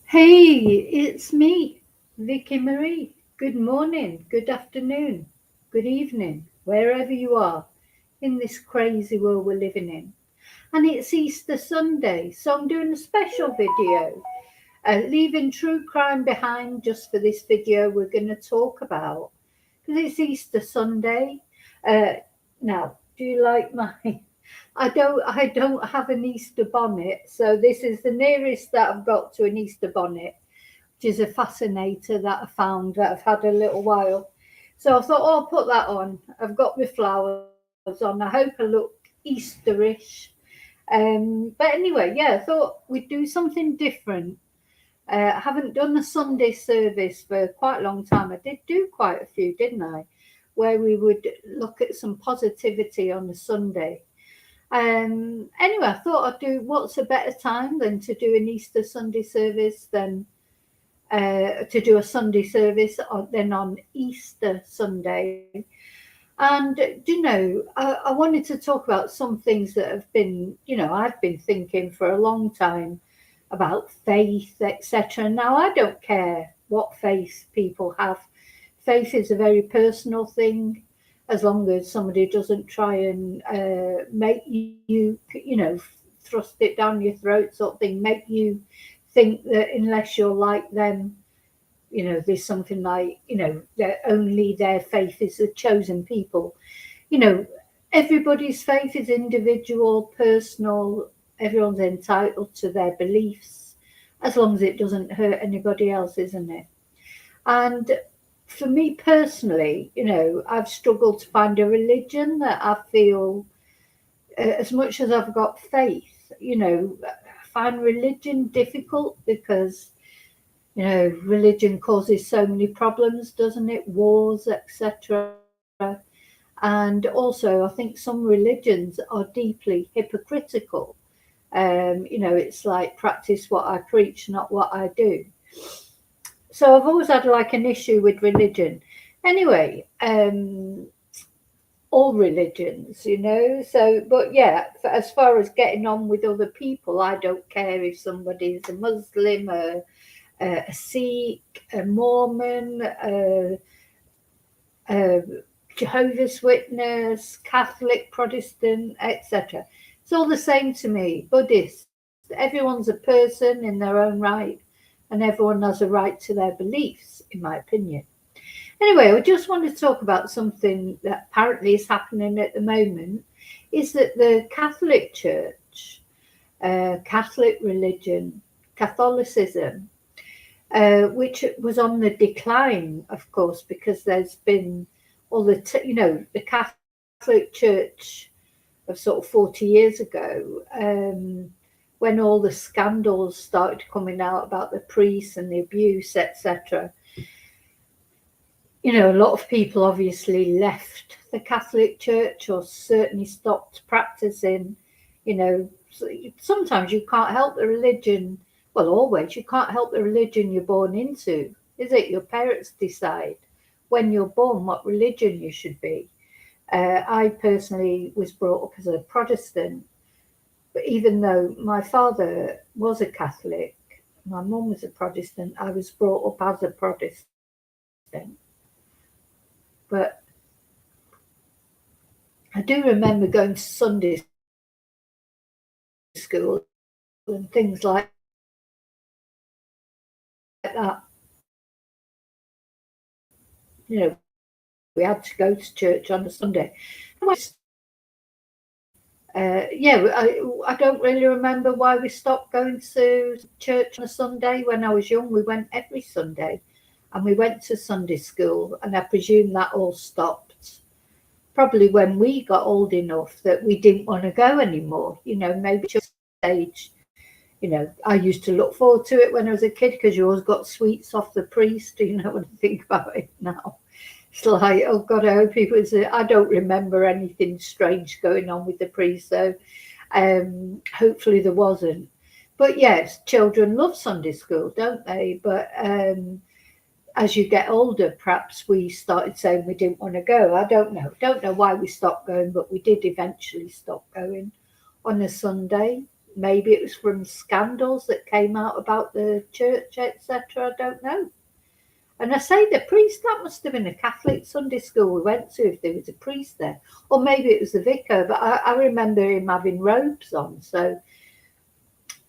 Hey, it's me, Vicky Marie. Good morning, good afternoon, good evening, wherever you are in this crazy world we're living in. And it's Easter Sunday, so I'm doing a special video, leaving true crime behind just for this video we're going to talk about. Because it's Easter Sunday. Uh, now, do you like my I don't have an Easter bonnet, so this is the nearest that I've got to an Easter bonnet, which is a fascinator that I found that I've had a little while. So I thought, oh, I'll put that on. I've got my flowers on. I hope I look Easterish. But anyway, yeah, I thought we'd do something different. I haven't done a Sunday service for quite a long time. I did do quite a few, didn't I? Where we would look at some positivity on a Sunday. Anyway, I thought I'd do what's a better time than to do an Easter Sunday service than to do a Sunday service then on Easter Sunday. And, I wanted to talk about some things that have been, I've been thinking for a long time about faith, etc. Now, I don't care what faith people have. Faith is a very personal thing, as long as somebody doesn't try and make you, thrust it down your throat, sort of thing, make you think that unless you're like them, there's something like, that only their faith is the chosen people. You know, everybody's faith is individual, personal, everyone's entitled to their beliefs, as long as it doesn't hurt anybody else, isn't it? And for me personally, I've struggled to find a religion that I feel, as much as I've got faith, I find religion difficult because, religion causes so many problems, doesn't it? Wars, etc. And also, I think some religions are deeply hypocritical. It's like practice what I preach, not what I do. So I've always had like an issue with religion. Anyway, all religions, So, but yeah, as far as getting on with other people, I don't care if somebody's a Muslim, a Sikh, a Mormon, a Jehovah's Witness, Catholic, Protestant, etc. It's all the same to me. Buddhist, everyone's a person in their own right, and everyone has a right to their beliefs, in my opinion. Anyway, I just want to talk about something that apparently is happening at the moment, is that the Catholic Church, Catholic religion, Catholicism, which was on the decline, of course, because there's been all the Catholic Church of sort of 40 years ago, when all the scandals started coming out about the priests and the abuse, etc. A lot of people obviously left the Catholic Church or certainly stopped practicing. You know, Sometimes you can't help the religion. Well, always you can't help the religion you're born into, is it? Your parents decide when you're born what religion you should be. I personally was brought up as a Protestant, but even though my father was a Catholic, my mum was a Protestant, I was brought up as a Protestant. But I do remember going to Sunday school and things like that. We had to go to church on a Sunday. I don't really remember why we stopped going to church on a Sunday. When I was young, we went every Sunday and we went to Sunday school, and I presume that all stopped probably when we got old enough that we didn't want to go anymore. Maybe age. I used to look forward to it when I was a kid because you always got sweets off the priest. When I think about it now, it's like, oh God, I hope he was. I don't remember anything strange going on with the priest, so hopefully there wasn't. But yes, children love Sunday school, don't they? But as you get older, perhaps we started saying we didn't want to go. I don't know. Don't know why we stopped going, but we did eventually stop going on a Sunday. maybe it was from scandals that came out about the church, etc. I don't know. And I say the priest, that must have been a Catholic Sunday school we went to if there was a priest there. Or maybe it was the vicar, but I remember him having robes on. So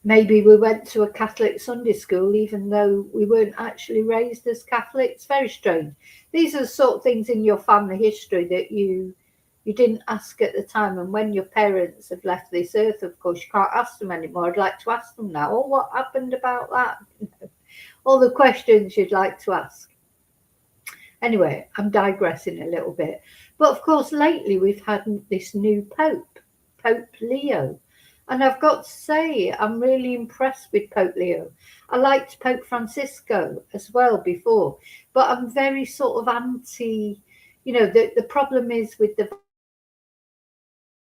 maybe we went to a Catholic Sunday school even though we weren't actually raised as Catholics. Very strange. These are the sort of things in your family history that you didn't ask at the time. And when your parents have left this earth, of course, you can't ask them anymore. I'd like to ask them now, oh, what happened about that? All the questions you'd like to ask. Anyway, I'm digressing a little bit. But of course, lately we've had this new Pope, Pope Leo. And I've got to say, I'm really impressed with Pope Leo. I liked Pope Francisco as well before, but I'm very sort of anti, the problem is with the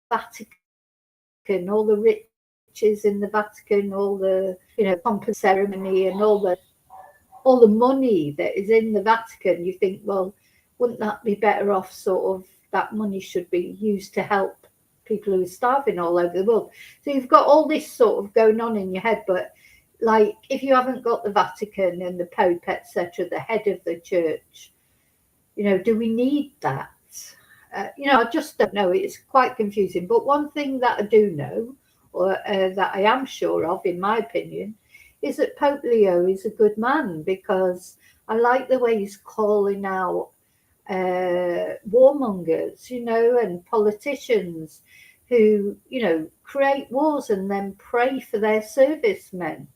Vatican, all the riches in the Vatican, all the, pomp and ceremony and all the money that is in the Vatican. You think, well, wouldn't that be better off sort of that money should be used to help people who are starving all over the world? So you've got all this sort of going on in your head, but like if you haven't got the Vatican and the Pope, etc., the head of the church, do we need that? I just don't know. It's quite confusing. But one thing that I do know, or that I am sure of, in my opinion, is that Pope Leo is a good man, because I like the way he's calling out warmongers, and politicians who, create wars and then pray for their servicemen.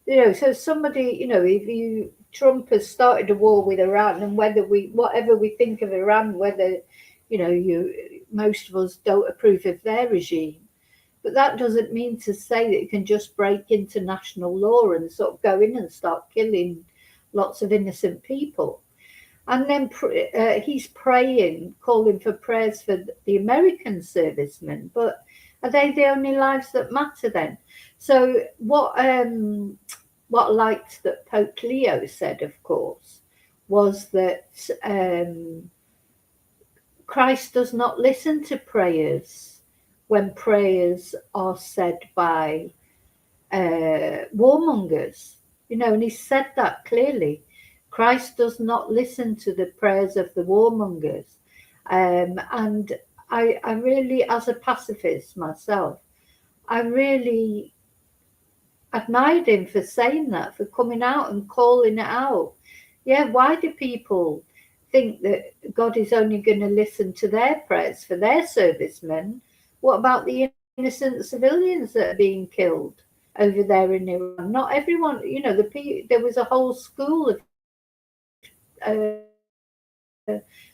So somebody, if Trump has started a war with Iran, and whatever we think of Iran, whether, most of us don't approve of their regime, but that doesn't mean to say that you can just break international law and sort of go in and start killing lots of innocent people. And then he's praying, calling for prayers for the American servicemen. But are they the only lives that matter then? So what I liked that Pope Leo said, of course, was that Christ does not listen to prayers when prayers are said by warmongers, and he said that clearly. Christ does not listen to the prayers of the warmongers. And I really, as a pacifist myself, I really admired him for saying that, for coming out and calling it out. Yeah, why do people think that God is only going to listen to their prayers for their servicemen? What about the innocent civilians that are being killed over there in Iran? Not everyone, there was a whole school of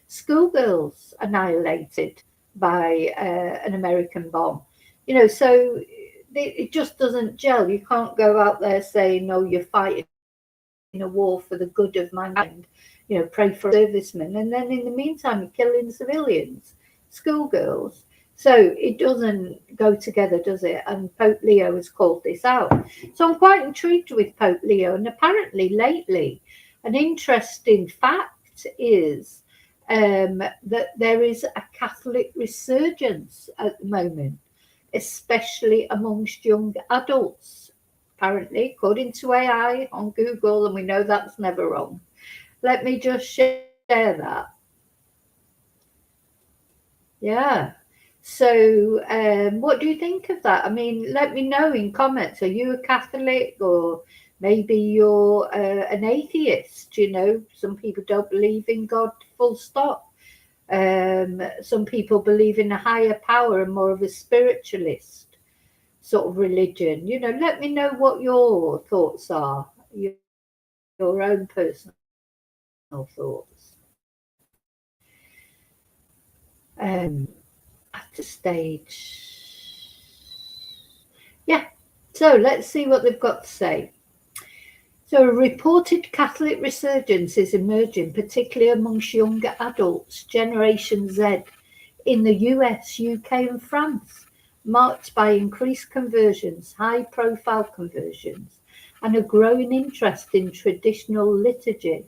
schoolgirls annihilated by an American bomb. So it just doesn't gel. You can't go out there saying, no, you're fighting in a war for the good of mankind, pray for servicemen, and then in the meantime you're killing civilians, schoolgirls. So it doesn't go together, does it? And Pope Leo has called this out. So I'm quite intrigued with Pope Leo. And apparently lately, an interesting fact is that there is a Catholic resurgence at the moment, especially amongst young adults. Apparently, according to AI on Google, and we know that's never wrong. Let me just share that. Yeah. So what do you think of that? I mean, let me know in comments. Are you a Catholic, or maybe you're an atheist? Some people don't believe in God, full stop. Some people believe in a higher power and more of a spiritualist sort of religion. Let me know what your thoughts are, your own personal thoughts. At the stage. Yeah, so let's see what they've got to say. So a reported Catholic resurgence is emerging, particularly amongst younger adults, Generation Z, in the US, UK and France, marked by increased conversions, high-profile conversions, and a growing interest in traditional liturgy.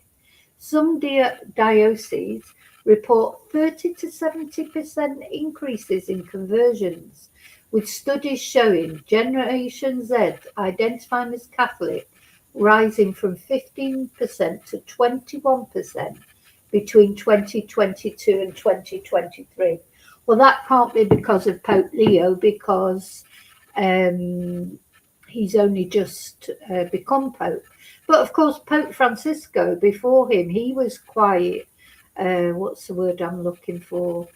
Some dioceses report 30 to 70% increases in conversions, with studies showing Generation Z identifying as Catholic rising from 15% to 21% between 2022 and 2023. Well, that can't be because of Pope Leo, because he's only just become Pope. But of course, Pope Francisco, before him, he was quite, what's the word I'm looking for?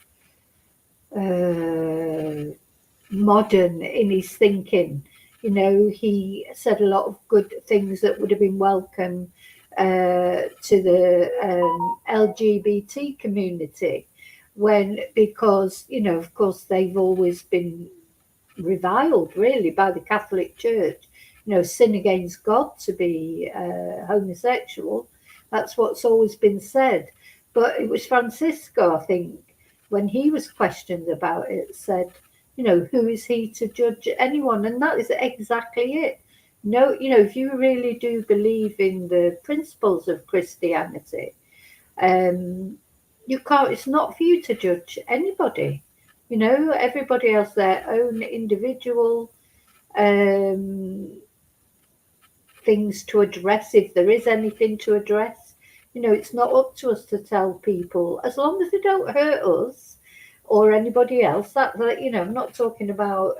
Modern in his thinking. You know, he said a lot of good things that would have been welcome to the LGBT community, because, you know, of course, they've always been reviled really by the Catholic Church. You know, sin against God to be homosexual. That's what's always been said. But it was Francisco, I think, when he was questioned about it, said, you know, who is he to judge anyone? And that is exactly it. No, you know, if you really do believe in the principles of Christianity, you can't, it's not for you to judge anybody. You know, everybody has their own individual things to address, if there is anything to address. You know, it's not up to us to tell people, as long as they don't hurt us or anybody else. That, you know, I'm not talking about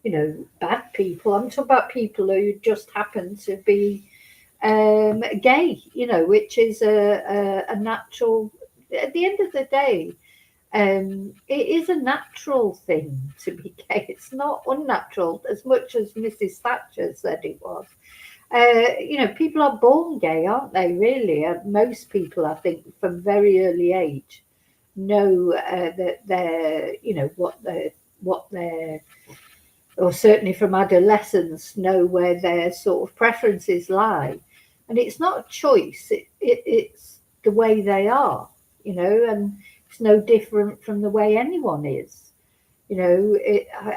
you know, bad people. I'm talking about people who just happen to be gay, you know, which is a natural, at the end of the day, it is a natural thing to be gay. It's not unnatural, as much as Mrs. Thatcher said it was. You know, people are born gay, aren't they, really? Most people, I think, from very early age know that they're, you know, what they're, or certainly from adolescence, know where their sort of preferences lie. And it's not a choice, it's the way they are, you know, and it's no different from the way anyone is. You know,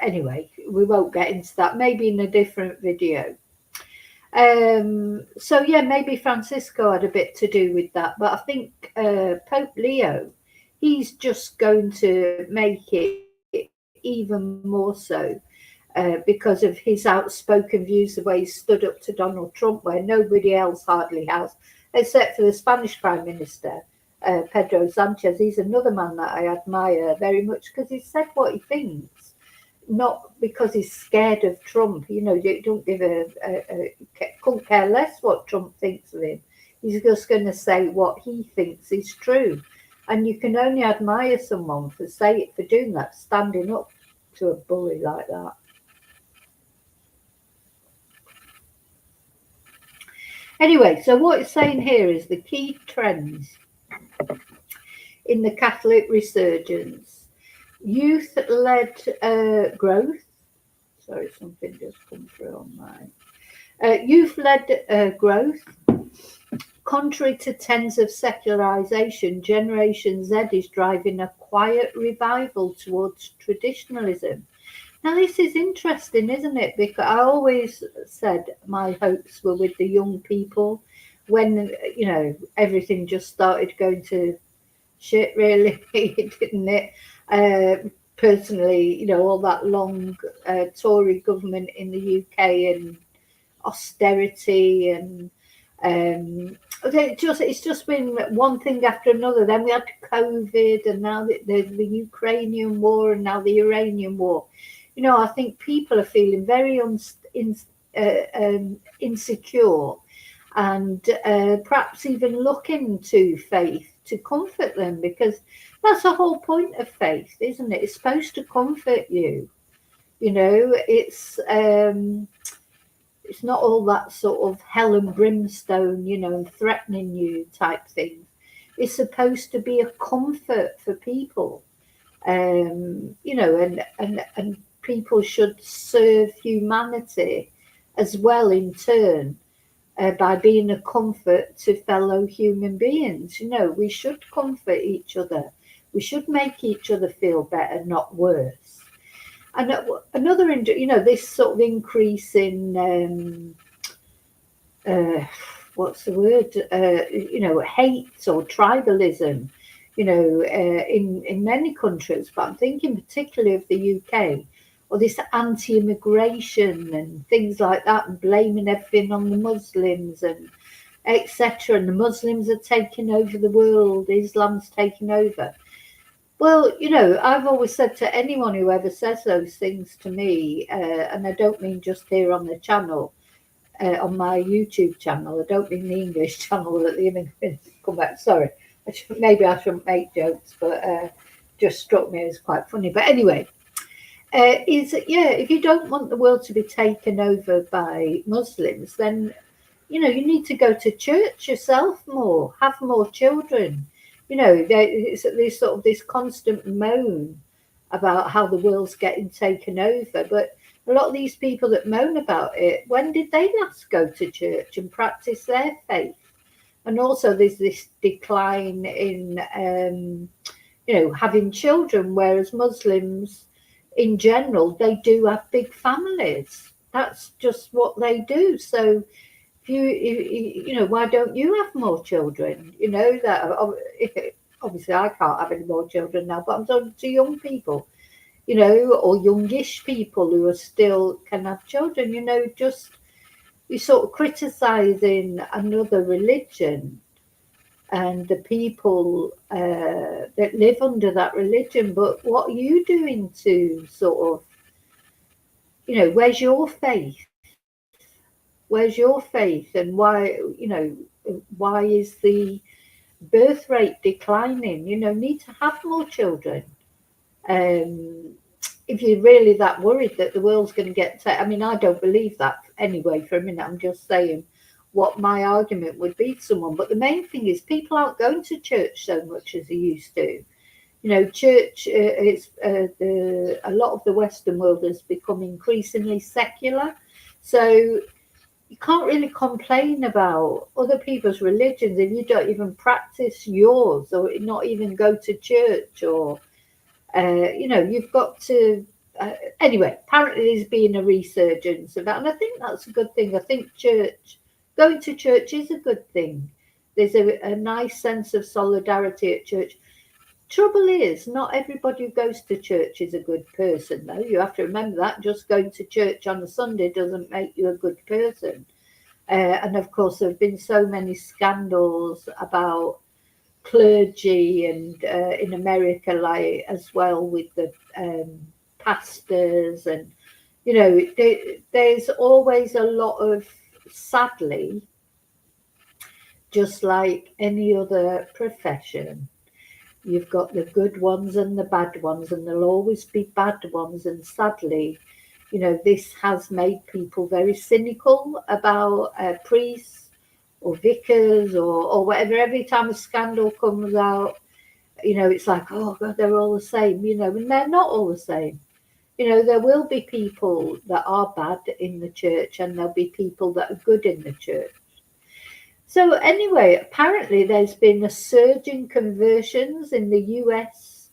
anyway, we won't get into that, maybe in a different video. So yeah, maybe Francisco had a bit to do with that, but I think Pope Leo, he's just going to make it even more so because of his outspoken views, the way he stood up to Donald Trump, where nobody else hardly has, except for the Spanish Prime Minister, Pedro Sanchez. He's another man that I admire very much because he said what he thinks, not because he's scared of Trump. You know, don't give couldn't care less what Trump thinks of him. He's just going to say what he thinks is true. And you can only admire someone for doing that, standing up to a bully like that. Anyway, so what it's saying here is the key trends in the Catholic resurgence: youth-led growth. Sorry, something just come through on mine. Youth-led growth. Contrary to trends of secularization, Generation Z is driving a quiet revival towards traditionalism. Now, this is interesting, isn't it? Because I always said my hopes were with the young people when, you know, everything just started going to shit, really, didn't it? Personally, you know, all that long Tory government in the UK and austerity and it's just been one thing after another. Then we had COVID, and now there's the Ukrainian war, and now the Iranian war. You know, I think people are feeling very insecure, and perhaps even looking to faith to comfort them, because that's the whole point of faith, isn't it? It's supposed to comfort you. You know, it's not all that sort of hell and brimstone, you know, and threatening you type thing. It's supposed to be a comfort for people, you know, and people should serve humanity as well in turn by being a comfort to fellow human beings. You know, we should comfort each other. We should make each other feel better, not worse. And another, you know, this sort of increase in, what's the word, you know, hate or tribalism, you know, in many countries, but I'm thinking particularly of the UK, or this anti-immigration and things like that, and blaming everything on the Muslims and etc. And the Muslims are taking over the world, Islam's taking over. Well, I've always said to anyone who ever says those things to me, and I don't mean just here on the channel, on my YouTube channel, I don't mean the English channel that the immigrants come back. Sorry, maybe I shouldn't make jokes, but just struck me as quite funny. But anyway, if you don't want the world to be taken over by Muslims, then you need to go to church yourself more, have more children. There's sort of this constant moan about how the world's getting taken over, but a lot of these people that moan about it, when did they last go to church and practice their faith? And also there's this decline in having children, whereas Muslims in general, they do have big families. That's just what they do. So why don't you have more children? Obviously I can't have any more children now, but I'm talking to young people, or youngish people who are still can have children. Just you sort of criticizing another religion and the people that live under that religion, but what are you doing to sort of, where's your faith? Where's your faith, and why is the birth rate declining? Need to have more children. If you're really that worried that the world's going to get I mean, I don't believe that anyway for a minute. I'm just saying what my argument would be to someone. But the main thing is people aren't going to church so much as they used to. Church is a lot of the Western world has become increasingly secular. So you can't really complain about other people's religions if you don't even practice yours, or not even go to church, or you've got to anyway. Apparently there's been a resurgence of that, and I think that's a good thing. I think going to church is a good thing. There's a nice sense of solidarity at church. Trouble is, not everybody who goes to church is a good person, though. You have to remember that. Just going to church on a Sunday doesn't make you a good person. And of course, there have been so many scandals about clergy, and in America, like as well with the pastors, and there's always a lot of, sadly, just like any other profession, you've got the good ones and the bad ones, and there'll always be bad ones. And sadly, this has made people very cynical about priests or vicars or whatever. Every time a scandal comes out, it's like, oh God, they're all the same, and they're not all the same. There will be people that are bad in the church, and there'll be people that are good in the church. So anyway, apparently there's been a surge in conversions in the US.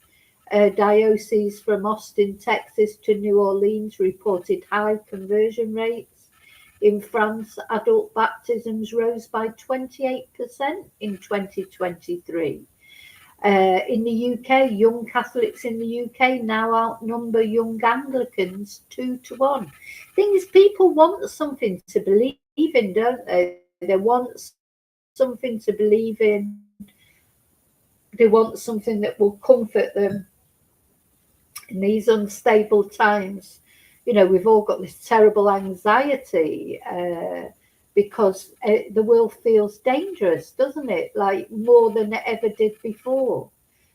Diocese from Austin, Texas to New Orleans reported high conversion rates. In France, adult baptisms rose by 28% in 2023. In the UK, young Catholics in the UK now outnumber young Anglicans 2-1. Thing is, people want something to believe in, don't they? They want something to believe in. They want something that will comfort them in these unstable times. We've all got this terrible anxiety because the world feels dangerous, doesn't it? Like more than it ever did before.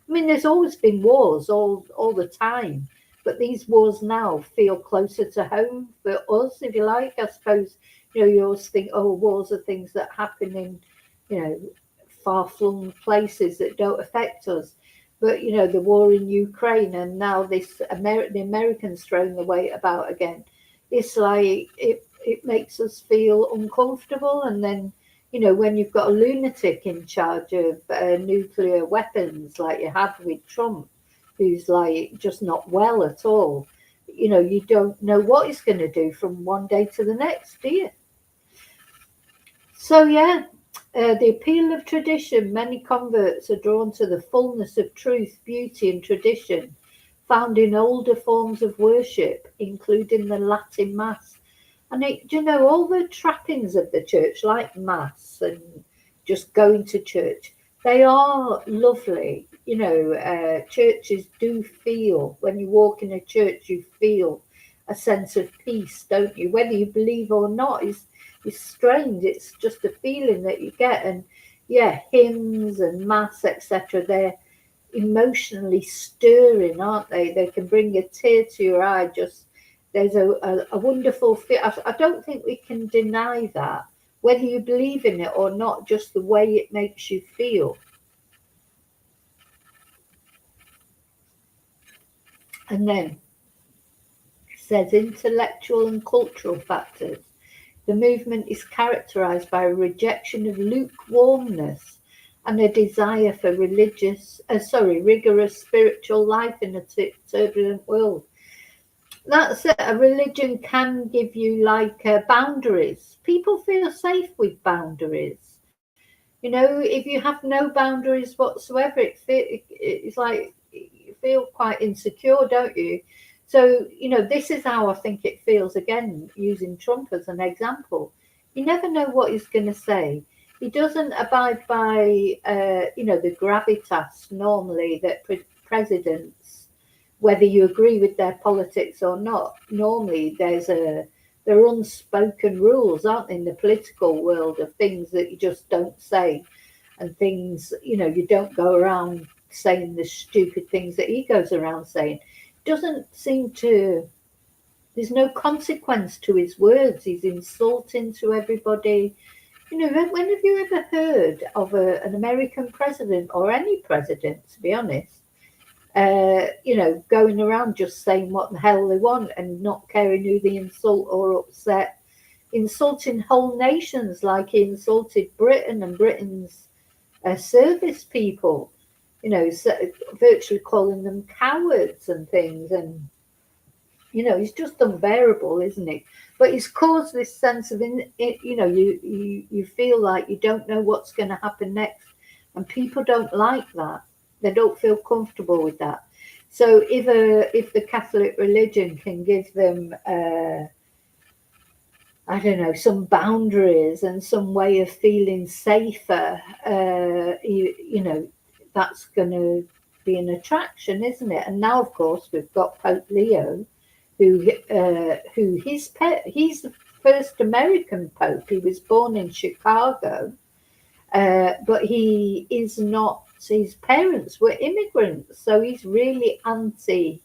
I mean, there's always been wars all the time, but these wars now feel closer to home for us, if you like. I suppose, you always think, oh, wars are things that happen in, far-flung places that don't affect us. But, the war in Ukraine, and now this the Americans throwing the weight about again, it's like it makes us feel uncomfortable. And then, when you've got a lunatic in charge of nuclear weapons like you have with Trump, who's like just not well at all, you don't know what he's going to do from one day to the next, do you? So, yeah. The appeal of tradition, many converts are drawn to the fullness of truth, beauty and tradition, found in older forms of worship, including the Latin Mass. And all the trappings of the church, like Mass and just going to church, they are lovely. Churches do feel, when you walk in a church, you feel a sense of peace, don't you? Whether you believe or not is strange. It's just a feeling that you get. And yeah, hymns and Mass, etc., they're emotionally stirring, aren't they? They can bring a tear to your eye. Just there's a wonderful feel. I don't think we can deny that, whether you believe in it or not, just the way it makes you feel. And then it says intellectual and cultural factors. The movement is characterized by a rejection of lukewarmness and a desire for rigorous spiritual life in a turbulent world. That's it. A religion can give you boundaries. People feel safe with boundaries. If you have no boundaries whatsoever, it's like you feel quite insecure, don't you? So, this is how I think it feels, again, using Trump as an example. You never know what he's going to say. He doesn't abide by, the gravitas normally that presidents, whether you agree with their politics or not, normally there are unspoken rules, aren't there, in the political world, of things that you just don't say, and things, you don't go around saying the stupid things that he goes around saying. Doesn't seem to, there's no consequence to his words. He's insulting to everybody. When have you ever heard of an American president, or any president, to be honest, going around just saying what the hell they want and not caring who they insult or upset, insulting whole nations like he insulted Britain and Britain's service people, virtually calling them cowards and things. And, he's just unbearable, isn't he? But he's caused this sense of, you feel like you don't know what's going to happen next. And people don't like that. They don't feel comfortable with that. So if the Catholic religion can give them, some boundaries and some way of feeling safer, that's going to be an attraction, isn't it? And now, of course, we've got Pope Leo, he's the first American Pope. He was born in Chicago, but he is not. His parents were immigrants, so he's really anti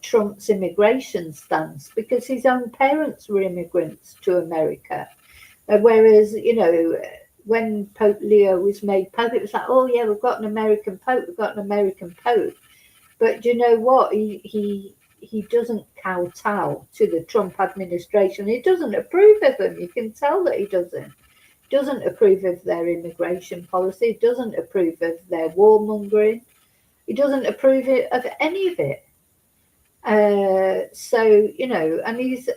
Trump's immigration stance, because his own parents were immigrants to America. Whereas, when Pope Leo was made Pope, it was like, oh yeah, we've got an American Pope, But you know what? He doesn't kowtow to the Trump administration. He doesn't approve of them. You can tell that he doesn't approve of their immigration policy, doesn't approve of their warmongering. He doesn't approve of any of it. And he's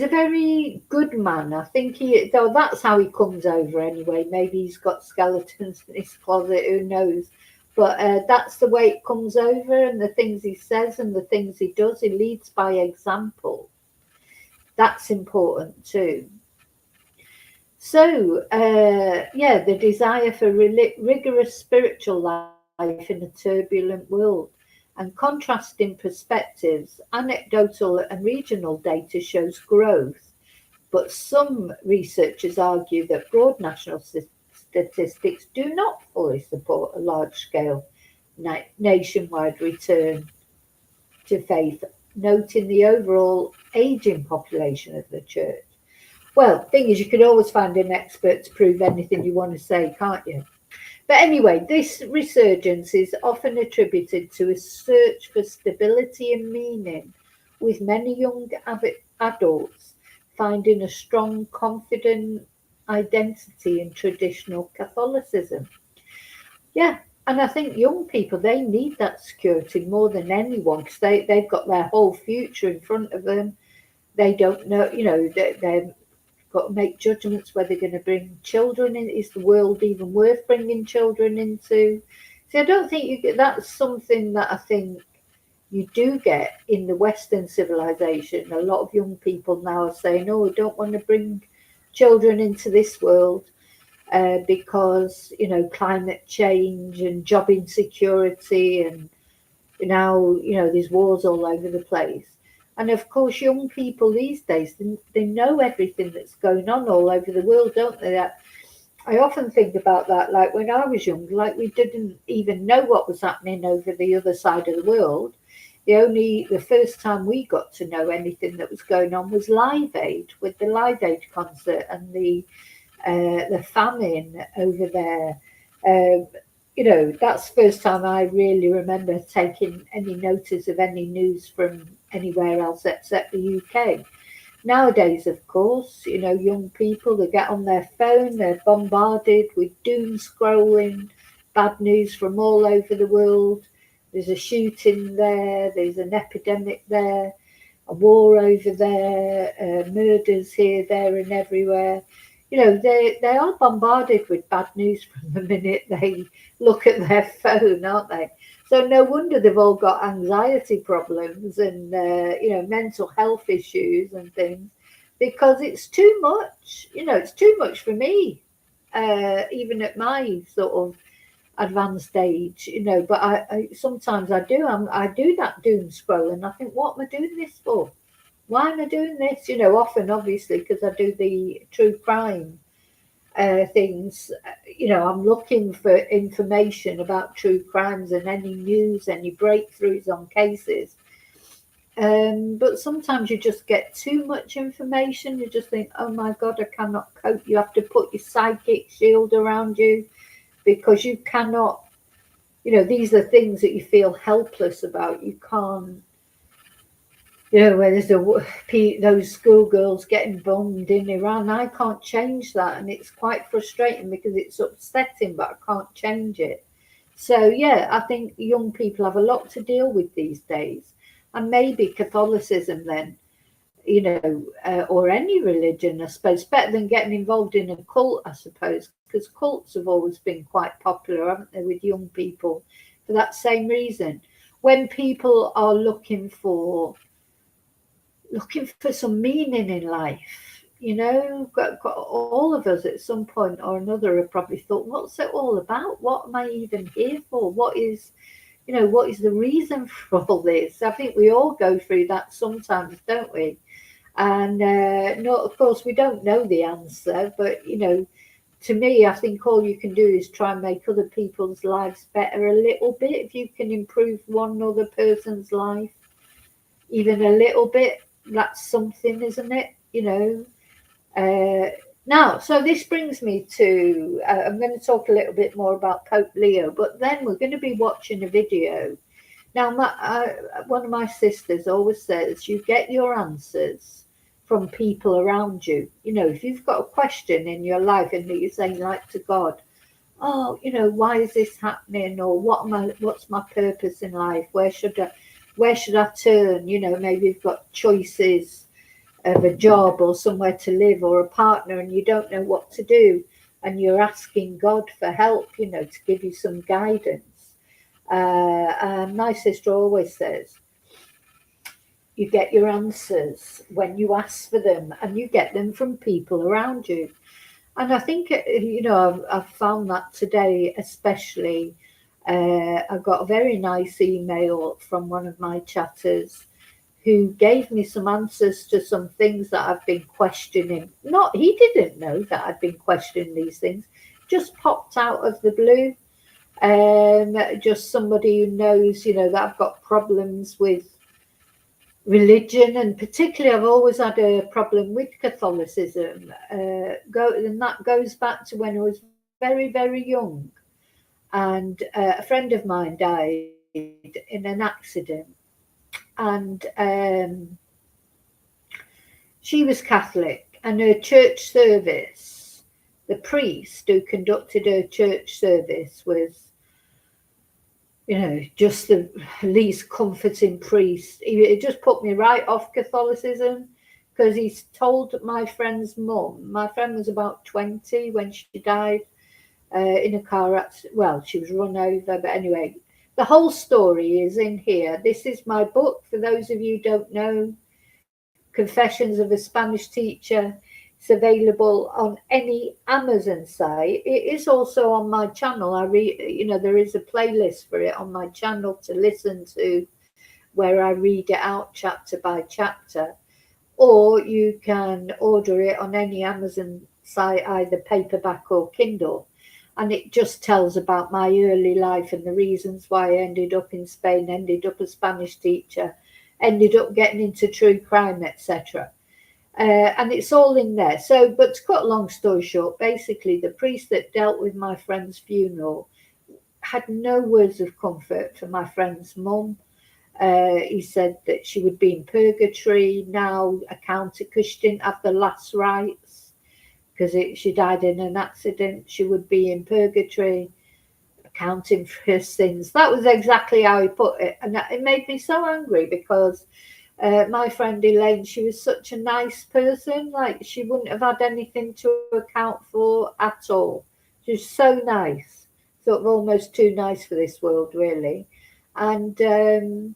a very good man. I think though that's how he comes over anyway. Maybe he's got skeletons in his closet, who knows? But that's the way it comes over, and the things he says and the things he does, he leads by example. That's important too. So, the desire for rigorous spiritual life in a turbulent world, and contrasting perspectives, anecdotal and regional data shows growth, but some researchers argue that broad national statistics do not fully support a large-scale nationwide return to faith, noting the overall aging population of the church. Well, thing is, you can always find an expert to prove anything you want to say, can't you? But anyway, this resurgence is often attributed to a search for stability and meaning, with many young adults finding a strong, confident identity in traditional Catholicism. Yeah, and I think young people, they need that security more than anyone, because they've got their whole future in front of them. They don't know, they've got to make judgments whether they're going to bring children in. Is the world even worth bringing children into? See, I don't think you get that's something that I think you do get in the Western civilization. A lot of young people now are saying, "Oh, I don't want to bring children into this world because climate change and job insecurity, and now there's wars all over the place." And of course, young people these days they know everything that's going on all over the world, don't they? I often think about that. Like when I was young, like we didn't even know what was happening over the other side of the world. The first time we got to know anything that was going on was Live Aid, with the Live Aid concert and the famine over there. That's the first time I really remember taking any notice of any news from anywhere else except the UK. Nowadays, of course, young people, they get on their phone, they're bombarded with doom scrolling, bad news from all over the world. There's a shooting there, there's an epidemic there, a war over there, murders here, there, and everywhere. They are bombarded with bad news from the minute they look at their phone, aren't they? So no wonder they've all got anxiety problems and mental health issues and things, because it's too much. It's too much for me, even at my sort of advanced age. But I sometimes I do that doom scroll, and I think, what am I doing this for? Why am I doing this? Often obviously because I do the true crime things. I'm looking for information about true crimes and any news, any breakthroughs on cases. But sometimes you just get too much information. You just think, oh my God, I cannot cope. You have to put your psychic shield around you because you cannot, these are things that you feel helpless about. You can't, where there's those schoolgirls getting bombed in Iran. I can't change that, and it's quite frustrating because it's upsetting, but I can't change it. So yeah, I think young people have a lot to deal with these days, and maybe Catholicism then, or any religion, I suppose, better than getting involved in a cult, I suppose, because cults have always been quite popular, haven't they, with young people, for that same reason. When people are looking for some meaning in life. All of us at some point or another have probably thought, what's it all about? What am I even here for? What is the reason for all this? I think we all go through that sometimes, don't we? And no, of course, we don't know the answer, but to me, I think all you can do is try and make other people's lives better a little bit. If you can improve one other person's life, even a little bit, that's something, isn't it? Now, so this brings me to, I'm going to talk a little bit more about Pope Leo, but then we're going to be watching a video. Now, one of my sisters always says, you get your answers from people around you. If you've got a question in your life and that you're saying, like, to God, oh, why is this happening? Or what's my purpose in life? Where should I turn? Maybe you've got choices of a job or somewhere to live or a partner, and you don't know what to do, and you're asking God for help, to give you some guidance. And my sister always says, you get your answers when you ask for them, and you get them from people around you. And I think, I've found that today, especially. I got a very nice email from one of my chatters who gave me some answers to some things that I've been questioning. He didn't know that I'd been questioning these things, just popped out of the blue. Just somebody who knows, that I've got problems with religion, and particularly I've always had a problem with Catholicism. And that goes back to when I was very, very young. And a friend of mine died in an accident, and she was Catholic, and her church service, the priest who conducted her church service was, just the least comforting priest. It just put me right off Catholicism, because he's told my friend's mum. My friend was about 20 when she died. in a car accident. Well, she was run over, but anyway, the whole story is in here. This is my book, for those of you who don't know, Confessions of a Spanish Teacher. It's available on any Amazon site. It is also on my channel. There is a playlist for it on my channel to listen to, where I read it out chapter by chapter. Or you can order it on any Amazon site, either paperback or Kindle. And it just tells about my early life and the reasons why I ended up in Spain, ended up a Spanish teacher, ended up getting into true crime, etc. And it's all in there. So, but to cut a long story short, basically the priest that dealt with my friend's funeral had no words of comfort for my friend's mum. He said that she would be in purgatory now, accounted, because she didn't have the last rites, because she died in an accident. She would be in purgatory, accounting for her sins. That was exactly how he put it. And it made me so angry, because my friend Elaine, she was such a nice person. Like, she wouldn't have had anything to account for at all. She was so nice, sort of almost too nice for this world, really. And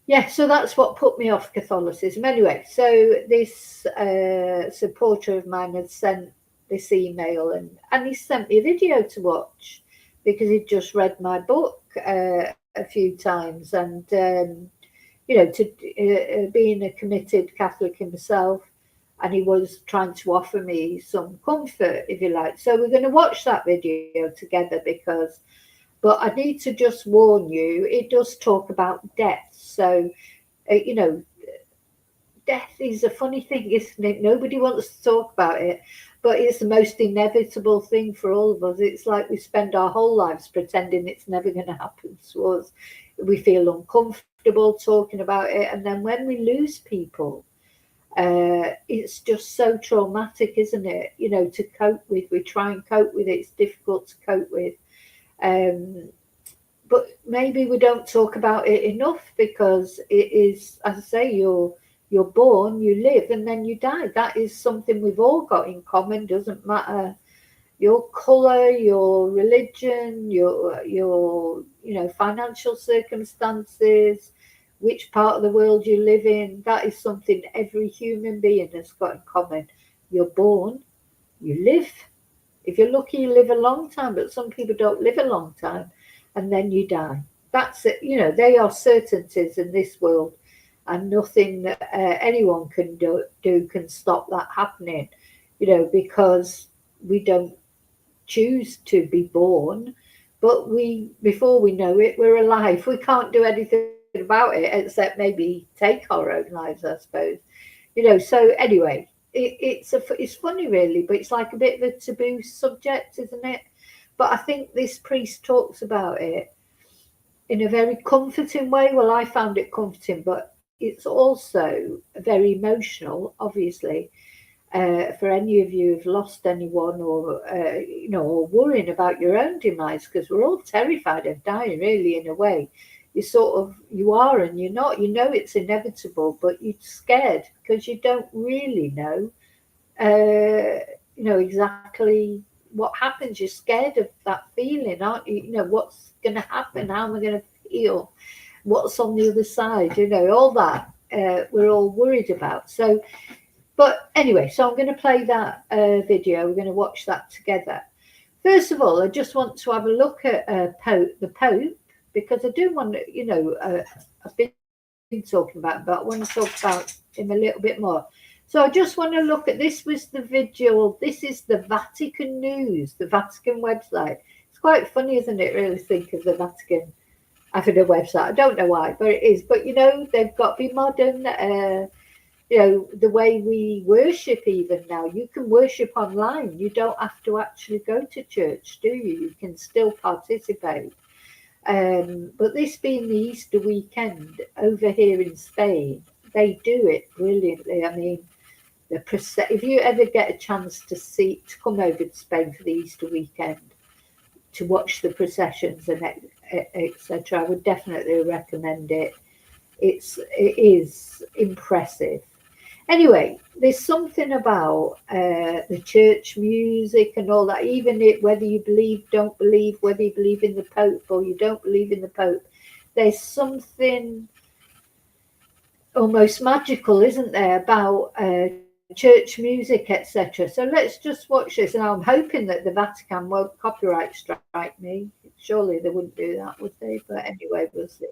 yeah, so that's what put me off Catholicism. Anyway, so this supporter of mine had sent this email, and he sent me a video to watch, because he'd just read my book a few times. And being a committed Catholic himself, and he was trying to offer me some comfort, if you like. So we're going to watch that video together, but I need to just warn you, it does talk about death. So, death is a funny thing, isn't it? Nobody wants to talk about it, but it's the most inevitable thing for all of us. It's like we spend our whole lives pretending it's never going to happen to us. We feel uncomfortable talking about it. And then when we lose people, it's just so traumatic, isn't it? To cope with. We try and cope with it. It's difficult to cope with. But maybe we don't talk about it enough, because it is, as I say, you're born, you live, and then you die. That is something we've all got in common. Doesn't matter your colour, your religion, your financial circumstances, which part of the world you live in. That is something every human being has got in common. You're born, you live. If you're lucky, you live a long time, but some people don't live a long time, and then you die. That's it. They are certainties in this world, and nothing that anyone can do can stop that happening, because we don't choose to be born, but before we know it, we're alive. We can't do anything about it, except maybe take our own lives, I suppose. So anyway, it's funny, really, but it's like a bit of a taboo subject, isn't it? But I think this priest talks about it in a very comforting way. Well, I found it comforting, but it's also very emotional, obviously, for any of you who've lost anyone, or or worrying about your own demise, because we're all terrified of dying, really, in a way. You are and you're not. It's inevitable, but you're scared because you don't really know, exactly what happens. You're scared of that feeling, aren't you? What's going to happen? How am I going to feel? What's on the other side? All that we're all worried about. So, but anyway, so I'm going to play that video. We're going to watch that together. First of all, I just want to have a look at the Pope, because I do want to, I've been talking about him, but I want to talk about him a little bit more. So I just want to look at, this was the video. This is the Vatican News, the Vatican website. It's quite funny, isn't it, really, think of the Vatican having a website. I don't know why, but it is. But, they've got to be modern. The way we worship even now, you can worship online. You don't have to actually go to church, do you? You can still participate. But this being the Easter weekend over here in Spain, they do it brilliantly. I mean, if you ever get a chance to come over to Spain for the Easter weekend to watch the processions and etc., I would definitely recommend it. It is impressive. Anyway, there's something about the church music and all that, even whether you believe, don't believe, whether you believe in the Pope or you don't believe in the Pope, there's something almost magical, isn't there, about church music, etc. So let's just watch this. And I'm hoping that the Vatican won't copyright strike me. Surely they wouldn't do that, would they? But anyway, we'll see.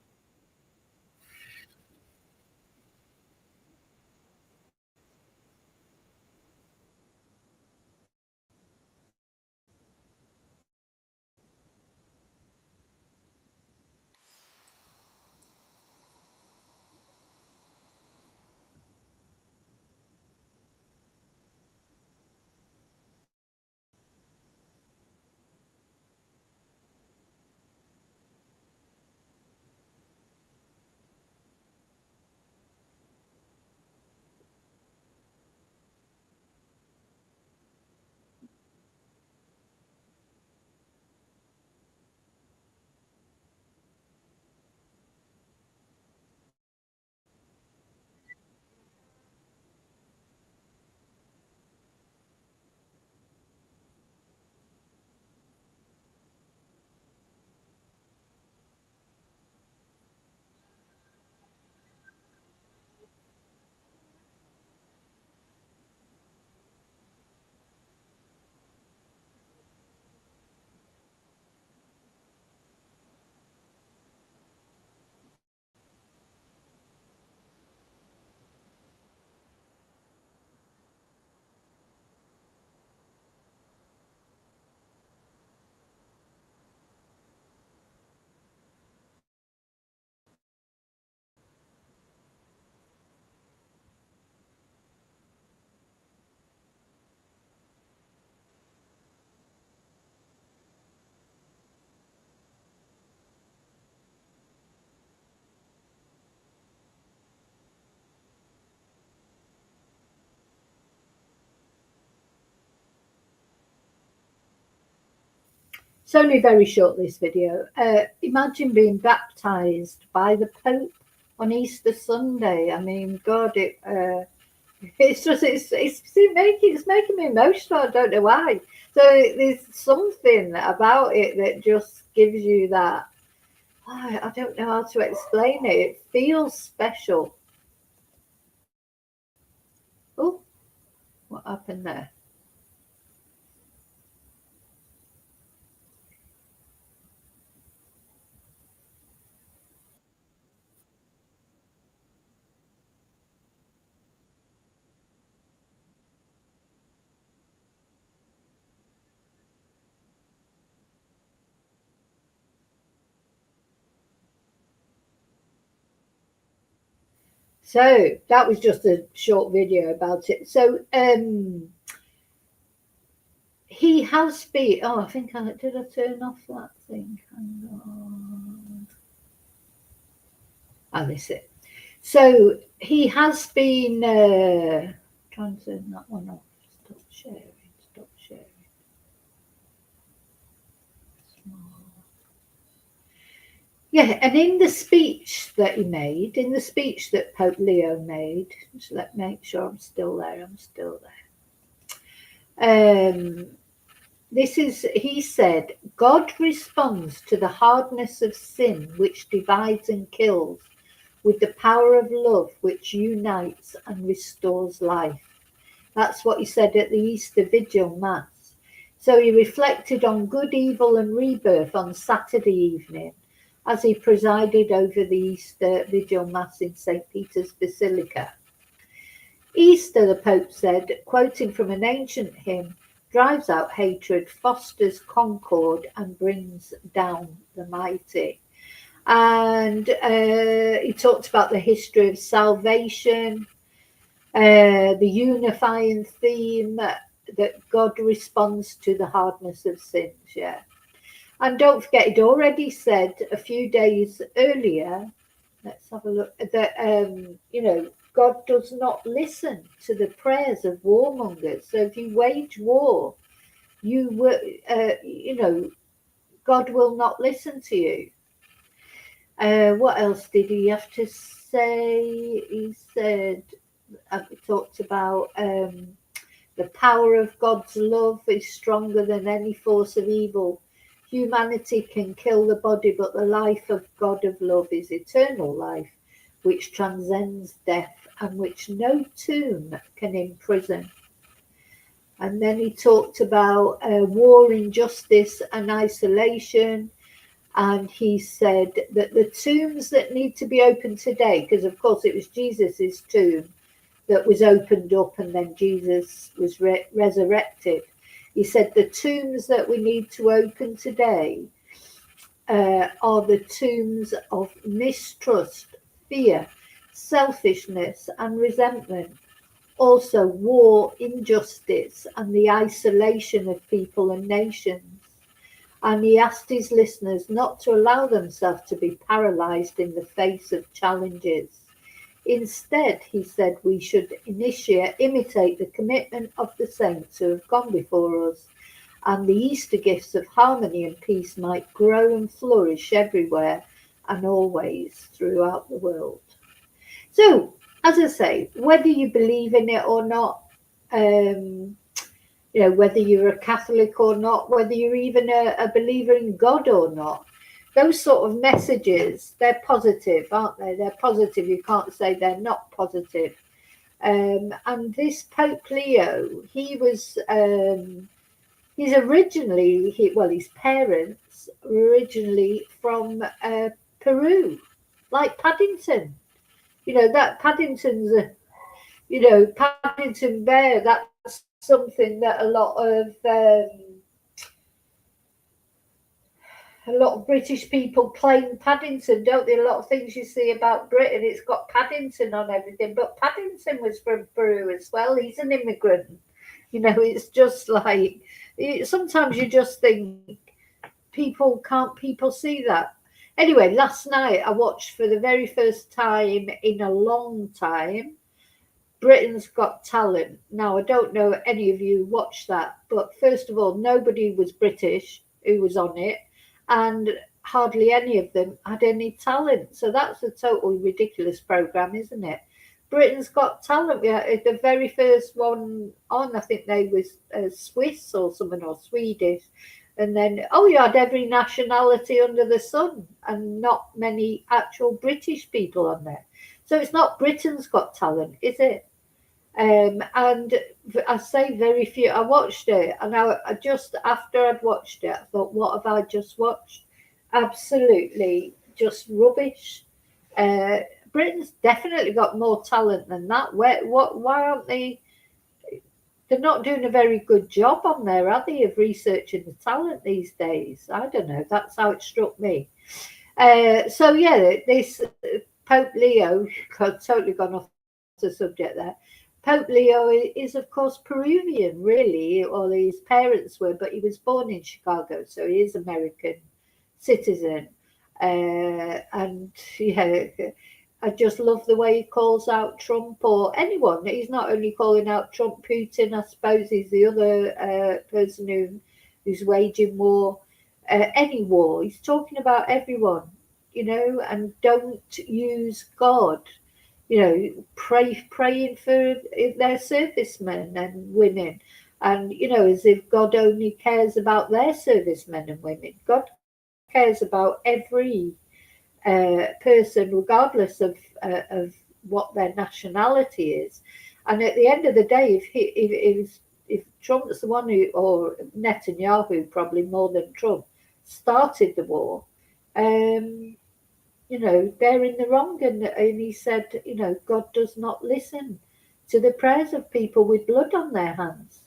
It's only very short, this video. Imagine being baptized by the Pope on Easter Sunday. I mean, God, it's making me emotional. I don't know why. So there's something about it that just gives you that. I don't know how to explain it. It feels special. Oh, what happened there? So that was just a short video about it. So he has been. Oh, I think did I turn off that thing? Hang on. I miss it. So he has been trying to turn that one off. Stop sharing. Stop sharing. Yeah, and in the speech that he made, in the speech that Pope Leo made, just let me make sure I'm still there. I'm still there. He said, God responds to the hardness of sin, which divides and kills, with the power of love, which unites and restores life. That's what he said at the Easter Vigil Mass. So he reflected on good, evil, and rebirth on Saturday evening as he presided over the Easter Vigil Mass in St. Peter's Basilica. Easter, the Pope said, quoting from an ancient hymn, drives out hatred, fosters concord, and brings down the mighty. And he talked about the history of salvation, the unifying theme that God responds to the hardness of sins. Yeah. And don't forget, he'd already said a few days earlier, let's have a look, that, God does not listen to the prayers of warmongers. So if you wage war, God will not listen to you. What else did he have to say? He said, we talked about the power of God's love is stronger than any force of evil. Humanity can kill the body, but the life of God of love is eternal life, which transcends death and which no tomb can imprison. And then he talked about war, injustice and isolation. And he said that the tombs that need to be opened today, because of course it was Jesus's tomb that was opened up and then Jesus was resurrected. He said the tombs that we need to open today are the tombs of mistrust, fear, selfishness and resentment. Also war, injustice and the isolation of people and nations. And he asked his listeners not to allow themselves to be paralyzed in the face of challenges. Instead, he said, we should imitate the commitment of the saints who have gone before us, and the Easter gifts of harmony and peace might grow and flourish everywhere and always throughout the world. So, as I say, whether you believe in it or not, whether you're a Catholic or not, whether you're even a believer in God or not, those sort of messages, they're positive, aren't they? They're positive. You can't say they're not positive. And this Pope Leo, he was, he's originally, his parents were originally from Peru, like Paddington. That Paddington's, Paddington Bear, that's something that a lot of British people claim Paddington, don't they? A lot of things you see about Britain, it's got Paddington on everything. But Paddington was from Peru as well. He's an immigrant. It's just like, sometimes you just think, people see that? Anyway, last night I watched for the very first time in a long time, Britain's Got Talent. Now, I don't know if any of you watched that, but first of all, nobody was British who was on it. And hardly any of them had any talent. So that's a totally ridiculous program, isn't it? Britain's Got Talent. We had the very first one on, I think they was Swiss or something, or Swedish. And then, you had every nationality under the sun and not many actual British people on there. So it's not Britain's Got Talent, is it? And I say very few. I watched it, and I just, after I'd watched it, I thought, what have I just watched? Absolutely just rubbish. Britain's definitely got more talent than that. Why aren't they? They're not doing a very good job on there, are they, of researching the talent these days? I don't know. That's how it struck me. So yeah, this Pope Leo, I've totally gone off the subject there. Pope Leo is, of course, Peruvian, really, or his parents were, but he was born in Chicago, so he is American citizen. And yeah, I just love the way he calls out Trump or anyone. He's not only calling out Trump, Putin, I suppose he's the other person who's waging war, any war. He's talking about everyone, and don't use God. Praying for their servicemen and women, and as if God only cares about their servicemen and women. God cares about every person, regardless of what their nationality is. And at the end of the day, if Trump's the one who, or Netanyahu, probably more than Trump, started the war, they're in the wrong. And he said, God does not listen to the prayers of people with blood on their hands.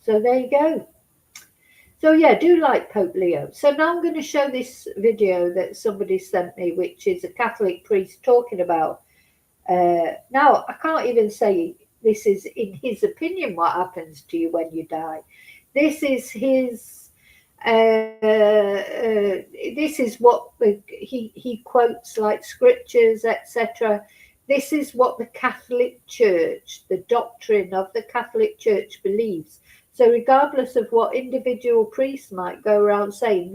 So there you go. So yeah, do like Pope Leo. So now I'm going to show this video that somebody sent me, which is a Catholic priest talking about. Now, I can't even say this is, in his opinion, what happens to you when you die. This is his... this is what he quotes, like scriptures, etc. This is what the Catholic Church, the doctrine of the Catholic Church, believes. So regardless of what individual priests might go around saying,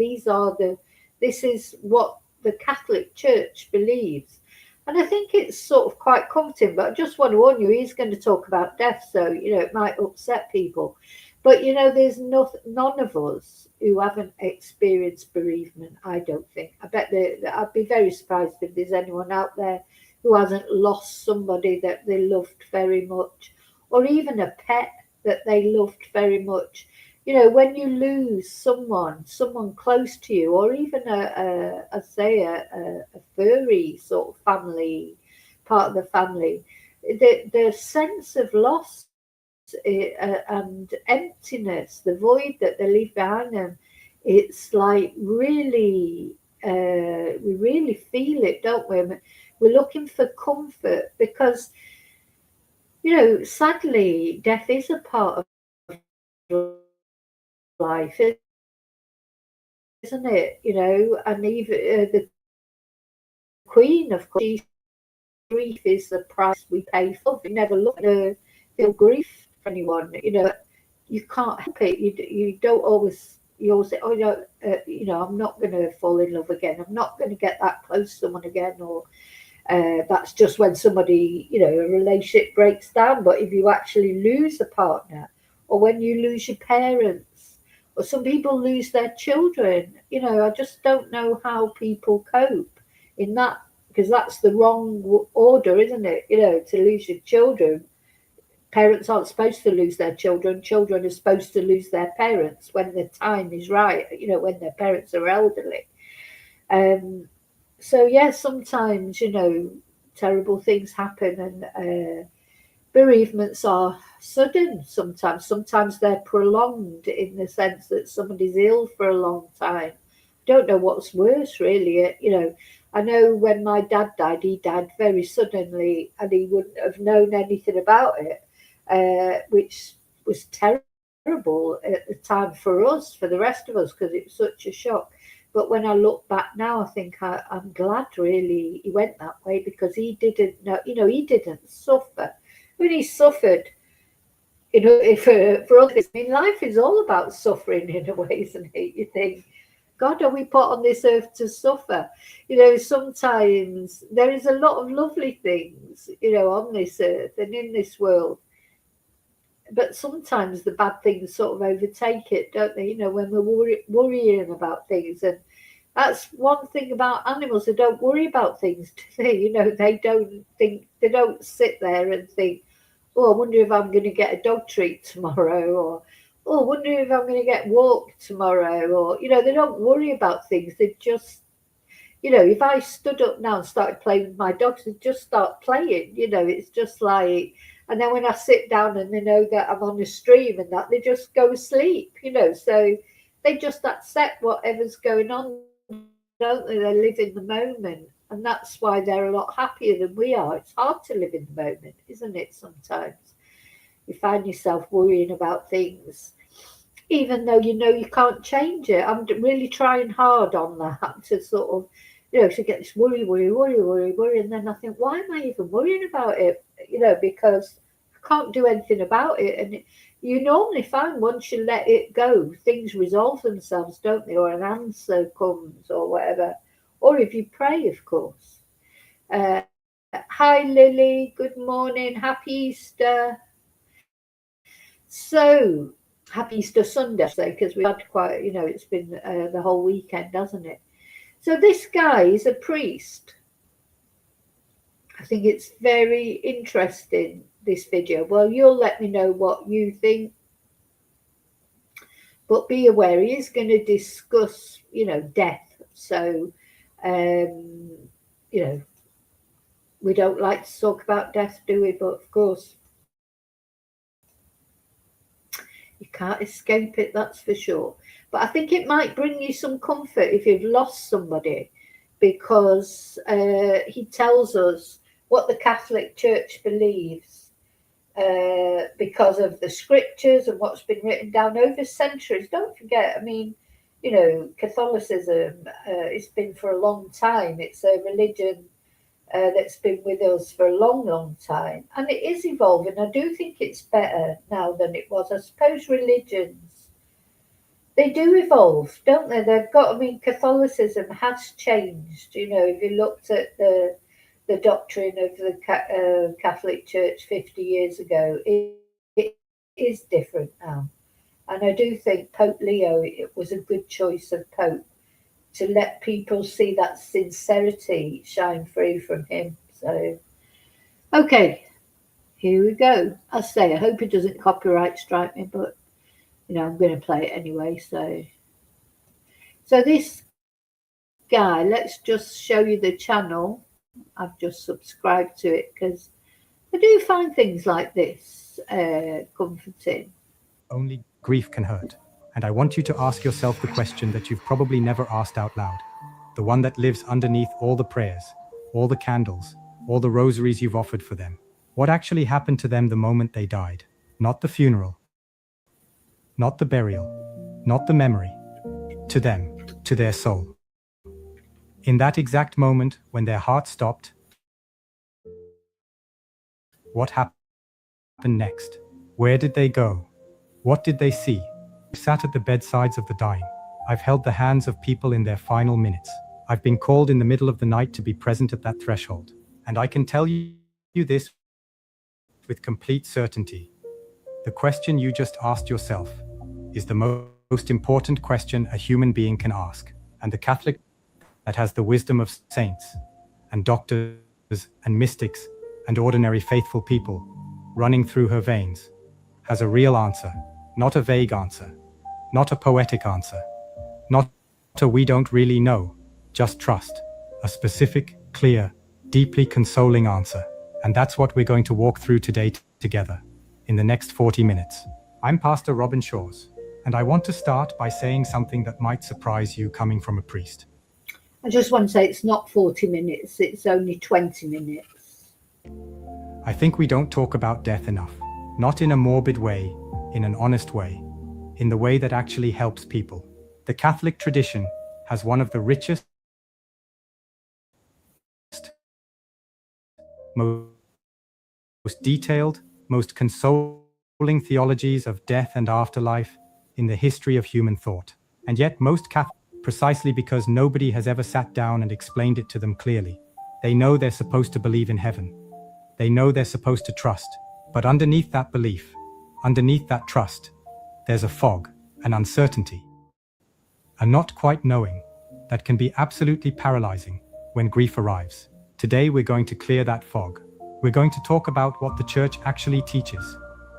this is what the Catholic Church believes. And I think it's sort of quite comforting, but I just want to warn you, he's going to talk about death, so, it might upset people. But, there's none of us who haven't experienced bereavement, I don't think. I bet I'd be very surprised if there's anyone out there who hasn't lost somebody that they loved very much, or even a pet that they loved very much. When you lose someone close to you, or even a furry sort of family, part of the family, the sense of loss and emptiness, the void that they leave behind them, it's like really, we really feel it, don't we? We're looking for comfort because, sadly, death is a part of life, isn't it? And even the Queen, of course, she said grief is the price we pay for love. You never look feel grief for anyone, but you can't help it. You don't always. You always say, "Oh, I'm not going to fall in love again. I'm not going to get that close to someone again." Or that's just when somebody, a relationship breaks down. But if you actually lose a partner, or when you lose your parents, or some people lose their children, I just don't know how people cope in that, because that's the wrong order, isn't it? To lose your children. Parents aren't supposed to lose their children. Children are supposed to lose their parents when the time is right, when their parents are elderly. Um, so yeah, sometimes terrible things happen, and bereavements are sudden. Sometimes they're prolonged in the sense that somebody's ill for a long time. Don't know what's worse, really. I know when my dad died, he died very suddenly, and he wouldn't have known anything about it, which was terrible at the time for us, for the rest of us, because it was such a shock. But when I look back now, I think I'm glad really he went that way, because he didn't know, he didn't suffer. When he suffered, for others, I mean, life is all about suffering in a way, isn't it? You think, God, are we put on this earth to suffer? Sometimes there is a lot of lovely things, on this earth and in this world, but sometimes the bad things sort of overtake it, don't they? When we're worrying about things. And that's one thing about animals. They don't worry about things, do they? They don't sit there and think, oh, I wonder if I'm going to get a dog treat tomorrow, or oh, I wonder if I'm going to get walked tomorrow, or they don't worry about things. They just, if I stood up now and started playing with my dogs, they'd just start playing. It's just like, and then when I sit down and they know that I'm on a stream and that, they just go asleep. So they just accept whatever's going on, don't they? They live in the moment. And that's why they're a lot happier than we are. It's hard to live in the moment, isn't it? Sometimes you find yourself worrying about things, even though you can't change it. I'm really trying hard on that to sort of, to get this worry. And then I think, why am I even worrying about it? Because I can't do anything about it. And you normally find once you let it go, things resolve themselves, don't they? Or an answer comes or whatever. Or if you pray, of course. Hi, Lily. Good morning. Happy Easter. So, happy Easter Sunday, I say, because we've had quite, it's been the whole weekend, hasn't it? So, this guy is a priest. I think it's very interesting, this video. Well, you'll let me know what you think. But be aware, he is going to discuss, death. So, you know, we don't like to talk about death, do we? But of course, you can't escape it, that's for sure. But I think it might bring you some comfort if you've lost somebody, because he tells us what the Catholic Church believes, because of the scriptures and what's been written down over centuries. Don't forget, I mean, Catholicism, it's been for a long time. It's a religion that's been with us for a long, long time. And it is evolving. I do think it's better now than it was. I suppose religions, they do evolve, don't they? They've got, I mean, Catholicism has changed. If you looked at the doctrine of the Catholic Church 50 years ago. It is different now. And I do think Pope Leo, it was a good choice of Pope to let people see that sincerity shine through from him. So, okay, here we go. I say, I hope it doesn't copyright strike me, but I'm going to play it anyway. So this guy, let's just show you the channel. I've just subscribed to it because I do find things like this comforting. Only grief can hurt. And I want you to ask yourself the question that you've probably never asked out loud. The one that lives underneath all the prayers, all the candles, all the rosaries you've offered for them. What actually happened to them the moment they died? Not the funeral, not the burial, not the memory. To them, to their soul. In that exact moment when their heart stopped, what happened next? Where did they go? What did they see? I've sat at the bedsides of the dying. I've held the hands of people in their final minutes. I've been called in the middle of the night to be present at that threshold. And I can tell you this with complete certainty. The question you just asked yourself is the most important question a human being can ask. And the Catholic that has the wisdom of saints and doctors and mystics and ordinary faithful people running through her veins has a real answer, not a vague answer, not a poetic answer, not a we don't really know, just trust, a specific, clear, deeply consoling answer. And that's what we're going to walk through today together in the next 40 minutes. I'm Pastor Robin Shores, and I want to start by saying something that might surprise you coming from a priest. I just want to say it's not 40 minutes, it's only 20 minutes. I think we don't talk about death enough, not in a morbid way, in an honest way, in the way that actually helps people. The Catholic tradition has one of the richest, most detailed, most consoling theologies of death and afterlife in the history of human thought. And yet most Catholics, precisely because nobody has ever sat down and explained it to them clearly, they know they're supposed to believe in heaven. They know they're supposed to trust. But underneath that belief, underneath that trust, there's a fog, an uncertainty, a not quite knowing that can be absolutely paralyzing when grief arrives. Today we're going to clear that fog. We're going to talk about what the Church actually teaches,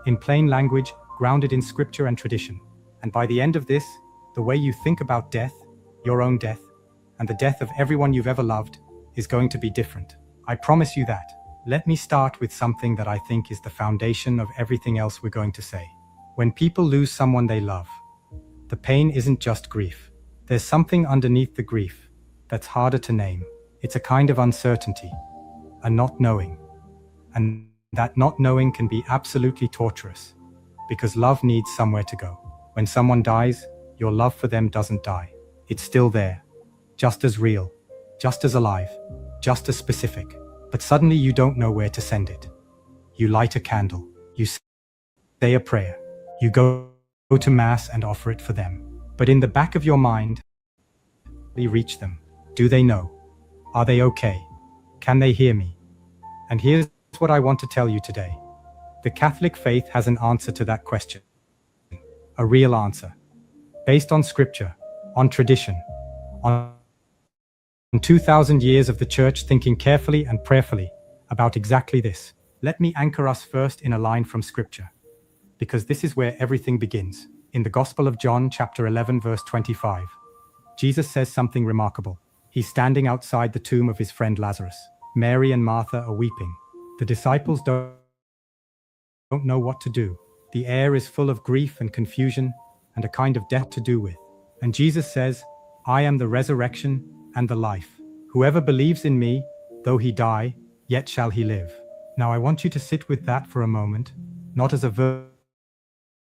in plain language, grounded in scripture and tradition. And by the end of this, the way you think about death, your own death, and the death of everyone you've ever loved is going to be different. I promise you that. Let me start with something that I think is the foundation of everything else we're going to say. When people lose someone they love, the pain isn't just grief. There's something underneath the grief that's harder to name. It's a kind of uncertainty, a not knowing. And that not knowing can be absolutely torturous, because love needs somewhere to go. When someone dies, your love for them doesn't die. It's still there, just as real, just as alive, just as specific. But suddenly you don't know where to send it. You light a candle, you say a prayer, you go to Mass and offer it for them. But in the back of your mind, you reach them. Do they know? Are they okay? Can they hear me? And here's what I want to tell you today. The Catholic faith has an answer to that question. A real answer. Based on scripture, on tradition, on 2,000 years of the Church thinking carefully and prayerfully about exactly this. Let me anchor us first in a line from scripture, because this is where everything begins. In the Gospel of John, chapter 11, verse 25, Jesus says something remarkable. He's standing outside the tomb of his friend Lazarus. Mary and Martha are weeping. The disciples don't know what to do. The air is full of grief and confusion and a kind of death to do with. And Jesus says, I am the resurrection and the life. Whoever believes in me, though he die, yet shall he live. Now I want you to sit with that for a moment, not as a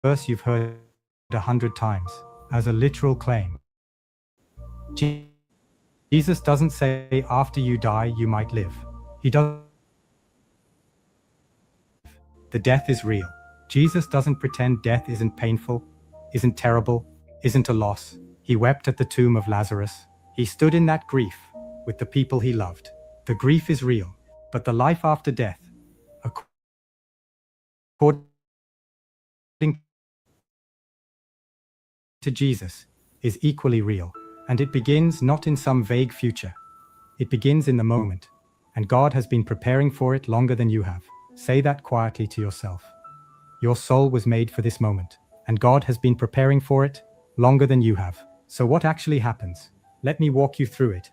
verse you've heard 100 times, as a literal claim. Jesus doesn't say after you die you might live. He doesn't. The death is real. Jesus doesn't pretend death isn't painful, isn't terrible, isn't a loss. He wept at the tomb of Lazarus. He stood in that grief with the people he loved. The grief is real. But the life after death, according to Jesus, is equally real, and it begins not in some vague future. It begins in the moment, and God has been preparing for it longer than you have. Say that quietly to yourself. Your soul was made for this moment, and God has been preparing for it longer than you have. So what actually happens? Let me walk you through it,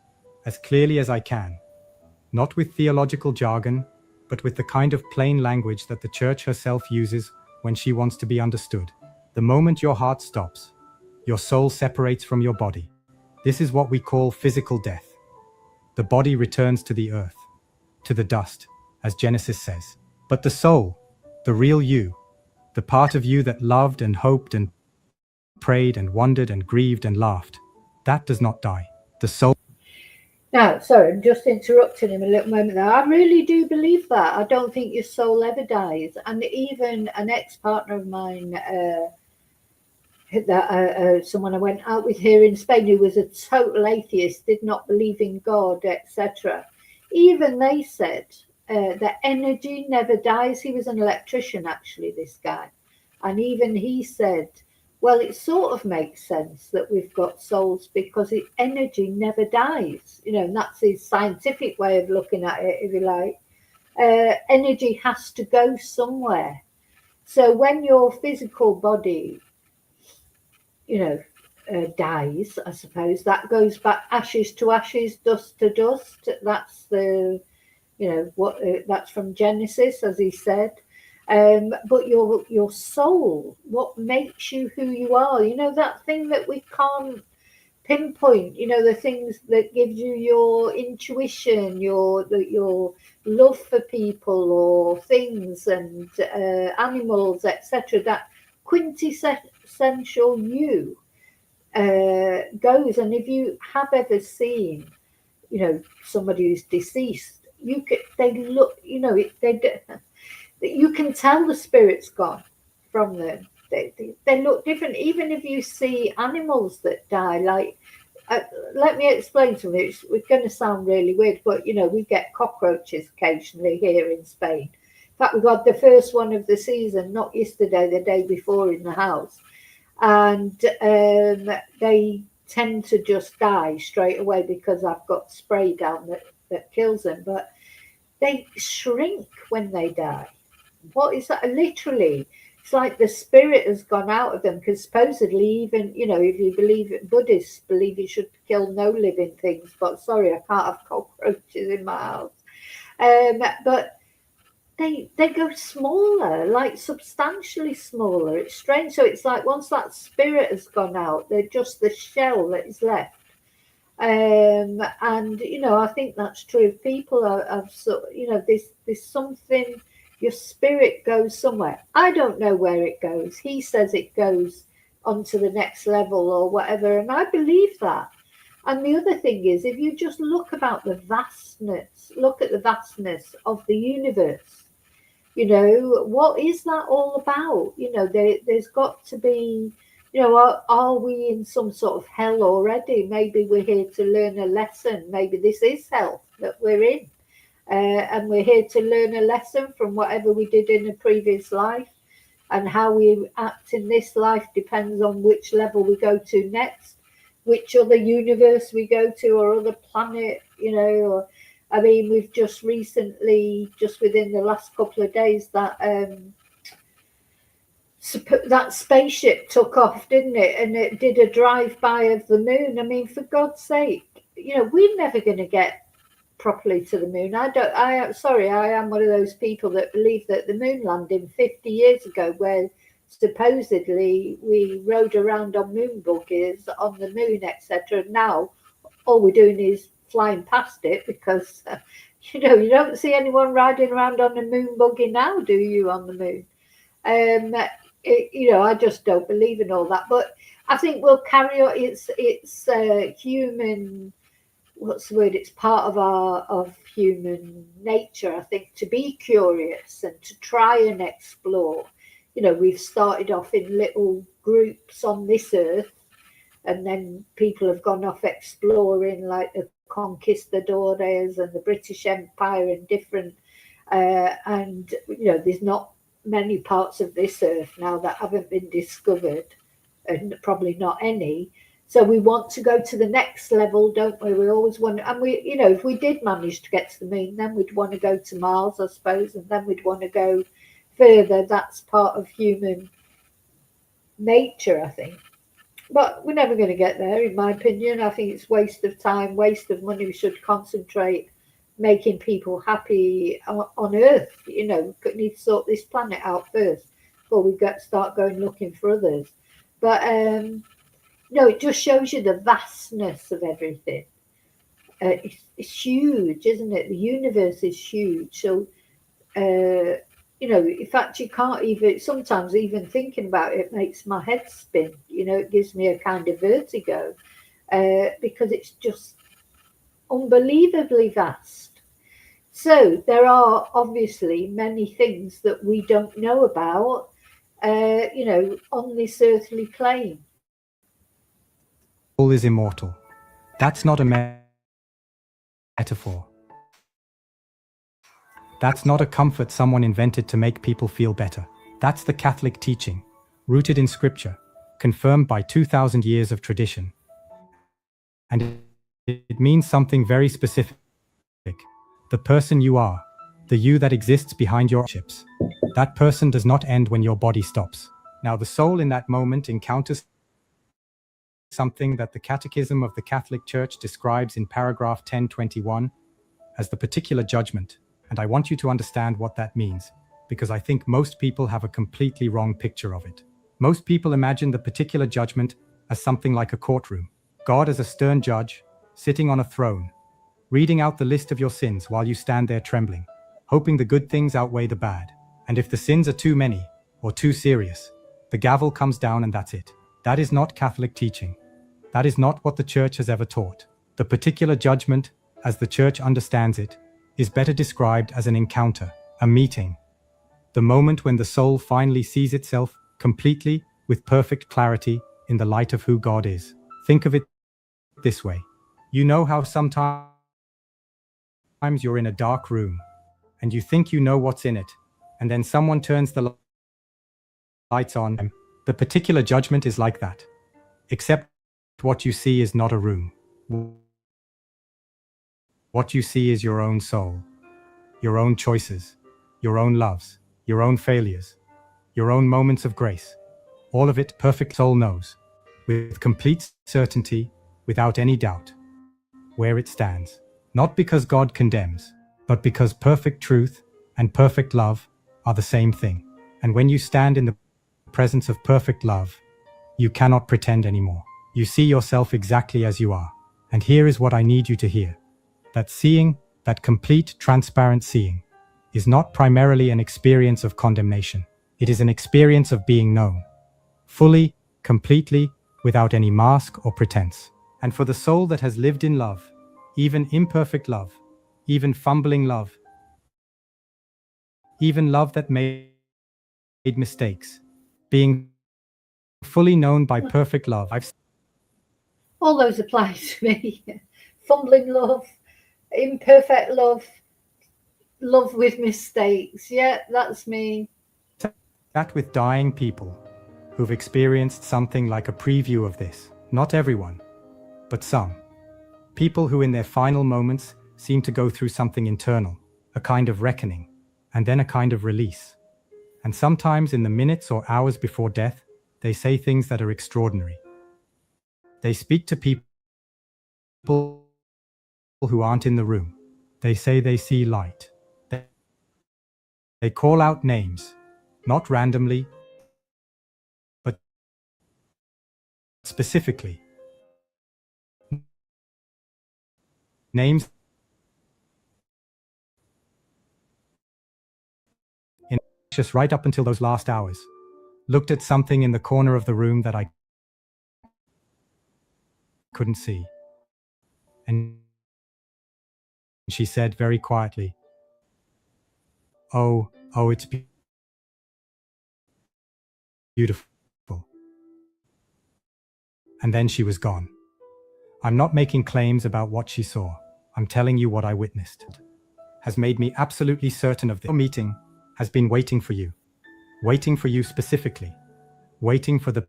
as clearly as I can. Not with theological jargon, but with the kind of plain language that the Church herself uses when she wants to be understood. The moment your heart stops, your soul separates from your body. This is what we call physical death. The body returns to the earth, to the dust, as Genesis says. But the soul, the real you, the part of you that loved and hoped and prayed and wondered and grieved and laughed, that does not die. The soul... Now, sorry, I'm just interrupting him a little moment there. I really do believe that. I don't think your soul ever dies. And even an ex-partner of mine, someone I went out with here in Spain who was a total atheist, did not believe in God, etc. Even they said that energy never dies. He was an electrician, actually, this guy. And even he said, well, it sort of makes sense that we've got souls because energy never dies. You know, and that's his scientific way of looking at it, if you like. Energy has to go somewhere. So when your physical body, dies, I suppose, that goes back ashes to ashes, dust to dust. That's that's from Genesis, as he said. But your soul, what makes you who you are, that thing that we can't pinpoint, the things that gives you your intuition, your love for people or things and animals, etc. That quintessential you goes. And if you have ever seen, somebody who's deceased, they look, you can tell the spirit's gone from them. They look different. Even if you see animals that die, like, let me explain something. It's going to sound really weird, but we get cockroaches occasionally here in Spain. In fact, we got the first one of the season, not yesterday, the day before, in the house. And they tend to just die straight away because I've got spray down that kills them. But they shrink when they die. What is that? Literally, it's like the spirit has gone out of them, because supposedly, even, if you believe it, Buddhists believe you should kill no living things. But sorry, I can't have cockroaches in my house. But they go smaller, like substantially smaller. It's strange. So it's like once that spirit has gone out, they're just the shell that is left. And I think that's true. People are so, there's something. Your spirit goes somewhere. I don't know where it goes. He says it goes onto the next level or whatever, and I believe that. And the other thing is, if you just look at the vastness of the universe, what is that all about? There's got to be, are we in some sort of hell already? Maybe we're here to learn a lesson. Maybe this is hell that we're in. And we're here to learn a lesson from whatever we did in a previous life, and how we act in this life depends on which level we go to next, which other universe we go to, or other planet, we've just recently, just within the last couple of days, that spaceship took off, didn't it? And it did a drive-by of the moon. I mean, for God's sake, we're never going to get properly to the moon. I am one of those people that believe that the moon landing 50 years ago, where supposedly we rode around on moon buggies on the moon, etc. Now all we're doing is flying past it, because you don't see anyone riding around on a moon buggy now, do you, on the moon? I just don't believe in all that. But I think we'll carry on. It's human, what's the word? It's part of human nature, I think, to be curious and to try and explore. We've started off in little groups on this earth, and then people have gone off exploring, like the conquistadores and the British Empire and different, and there's not many parts of this earth now that haven't been discovered, and probably not any. So we want to go to the next level, don't we? We always want, and if we did manage to get to the moon, then we'd want to go to Mars, I suppose, and then we'd want to go further. That's part of human nature, I think. But we're never going to get there, in my opinion. I think it's waste of time, waste of money. We should concentrate making people happy on Earth. We need to sort this planet out first before we start going looking for others. But no, it just shows you the vastness of everything. It's huge, isn't it? The universe is huge. So, in fact, you can't even, sometimes even thinking about it makes my head spin. It gives me a kind of vertigo because it's just unbelievably vast. So there are obviously many things that we don't know about, on this earthly plane. Soul is immortal. That's not a metaphor. That's not a comfort someone invented to make people feel better. That's the Catholic teaching, rooted in scripture, confirmed by 2,000 years of tradition. And it means something very specific. The person you are, the you that exists behind your ships. That person does not end when your body stops. Now the soul in that moment encounters something that the Catechism of the Catholic Church describes in paragraph 1021 as the particular judgment. And I want you to understand what that means, because I think most people have a completely wrong picture of it. Most people imagine the particular judgment as something like a courtroom. God as a stern judge, sitting on a throne, reading out the list of your sins while you stand there trembling, hoping the good things outweigh the bad. And if the sins are too many or too serious, the gavel comes down and that's it. That is not Catholic teaching. That is not what the Church has ever taught. The particular judgment, as the Church understands it, is better described as an encounter, a meeting. The moment when the soul finally sees itself completely, with perfect clarity, in the light of who God is. Think of it this way. You know how sometimes you're in a dark room, and you think you know what's in it, and then someone turns the lights on. The particular judgment is like that. Except what you see is not a room. What you see is your own soul, your own choices, your own loves, your own failures, your own moments of grace. All of it perfect soul knows, with complete certainty, without any doubt, where it stands. Not because God condemns, but because perfect truth and perfect love are the same thing. And when you stand in the presence of perfect love, you cannot pretend anymore. You see yourself exactly as you are. And here is what I need you to hear. That seeing, that complete, transparent seeing, is not primarily an experience of condemnation. It is an experience of being known, fully, completely, without any mask or pretense. And for the soul that has lived in love, even imperfect love, even fumbling love, even love that made mistakes, being fully known by perfect love. All those apply to me. Fumbling love, imperfect love, love with mistakes. Yeah, that's me. Sat with dying people who've experienced something like a preview of this. Not everyone, but some. People who in their final moments seem to go through something internal, a kind of reckoning, and then a kind of release. And sometimes in the minutes or hours before death, they say things that are extraordinary. They speak to people who aren't in the room. They say they see light. They call out names, not randomly, but specifically. Names in just right up until those last hours. Looked at something in the corner of the room that I couldn't see. And she said very quietly, oh, it's beautiful. And then she was gone. I'm not making claims about what she saw. I'm telling you what I witnessed. Has made me absolutely certain of this. Your meeting has been waiting for you specifically, waiting for the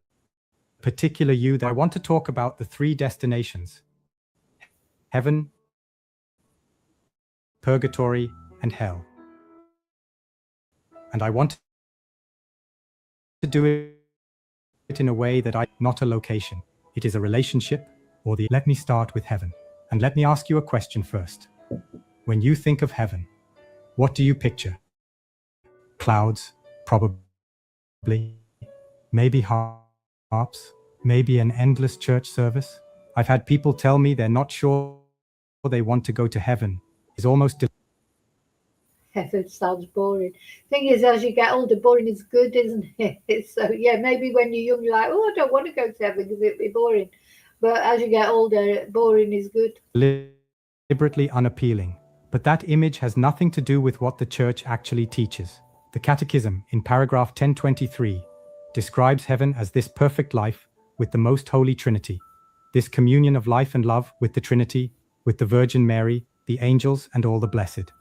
particular you that I want to talk about the three destinations: heaven, purgatory, and hell. And I want to do it in a way that not a location. It is a relationship or the. Let me start with heaven. And let me ask you a question first. When you think of heaven, what do you picture? Clouds, probably. Maybe harps, maybe an endless church service. I've had people tell me they're not sure they want to go to heaven. It's almost Heaven sounds boring. Thing is, as you get older, boring is good, isn't it? So yeah, maybe when you're young, you're like, oh, I don't want to go to heaven because it'd be boring. But as you get older, boring is good. deliberately unappealing. But that image has nothing to do with what the church actually teaches. The Catechism, in paragraph 1023, describes heaven as this perfect life with the most holy Trinity, this communion of life and love with the Trinity, with the Virgin Mary, the angels, and all the blessed.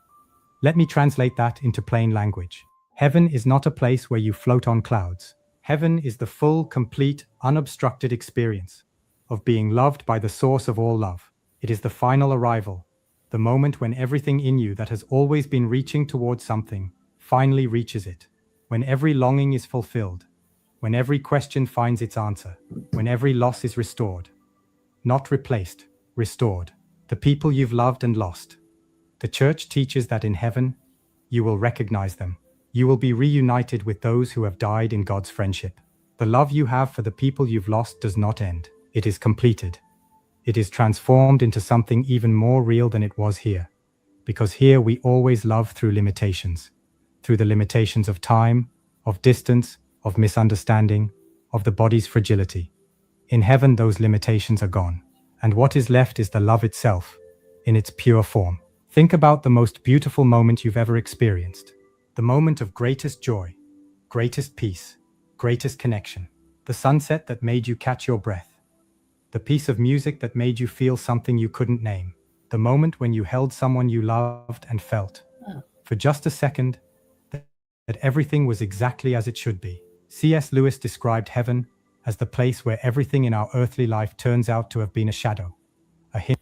Let me translate that into plain language. Heaven is not a place where you float on clouds. Heaven is the full, complete, unobstructed experience of being loved by the source of all love. It is the final arrival, the moment when everything in you that has always been reaching towards something finally reaches it, when every longing is fulfilled, when every question finds its answer, when every loss is restored. Not replaced, restored. The people you've loved and lost. The church teaches that in heaven, you will recognize them. You will be reunited with those who have died in God's friendship. The love you have for the people you've lost does not end. It is completed. It is transformed into something even more real than it was here. Because here we always love through limitations. Through the limitations of time, of distance, of misunderstanding, of the body's fragility. In heaven, those limitations are gone. And what is left is the love itself, in its pure form. Think about the most beautiful moment you've ever experienced. The moment of greatest joy, greatest peace, greatest connection. The sunset that made you catch your breath. The piece of music that made you feel something you couldn't name. The moment when you held someone you loved and felt, for just a second, that everything was exactly as it should be. C.S. Lewis described heaven as the place where everything in our earthly life turns out to have been a shadow, a hint.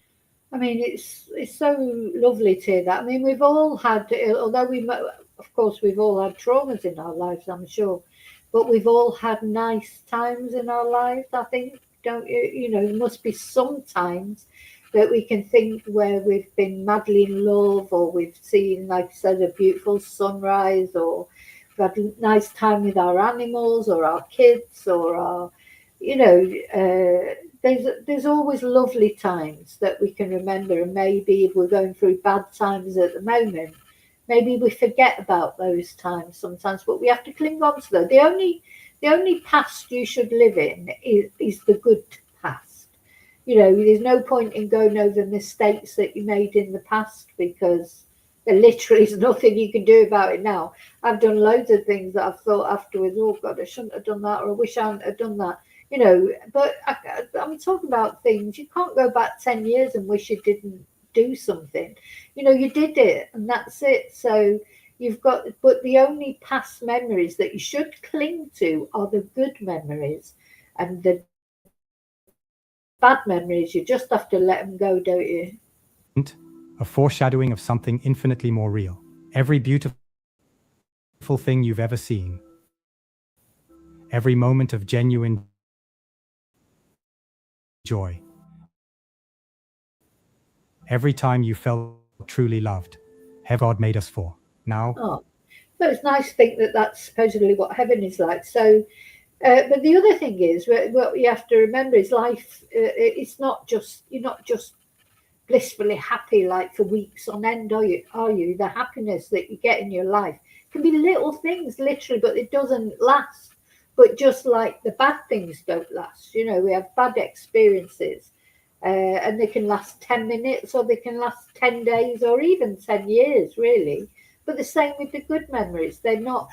I mean, it's so lovely to hear that. I mean, we've all had, although of course, we've all had traumas in our lives, I'm sure, but we've all had nice times in our lives, I think, don't you? You know, there must be some times that we can think where we've been madly in love, or we've seen, like I said, a beautiful sunrise, or we've had a nice time with our animals, or our kids, or our, you know, there's always lovely times that we can remember, and maybe if we're going through bad times at the moment, maybe we forget about those times sometimes, but we have to cling on to them. The only past you should live in is the good past. You know, there's no point in going over mistakes that you made in the past, because there literally is nothing you can do about it now. I've done loads of things that I've thought afterwards, oh God, I shouldn't have done that, or I wish I hadn't have done that. You know, but I'm talking about things. You can't go back 10 years and wish you didn't do something. You know, you did it and that's it. So you've got, but the only past memories that you should cling to are the good memories, and the bad memories, you just have to let them go, don't you? A foreshadowing of something infinitely more real. Every beautiful thing you've ever seen. Every moment of genuine joy. Every time you felt truly loved. Have God made us for. Now, Oh, so it's nice to think that that's supposedly what heaven is like. So, but the other thing is, what you have to remember is life. It's not just, you're not just blissfully happy like for weeks on end, are you? Are you? The happiness that you get in your life can be little things, literally, but it doesn't last. But just like the bad things don't last, you know, we have bad experiences, and they can last 10 minutes, or they can last 10 days, or even 10 years, really. But the same with the good memories. They're not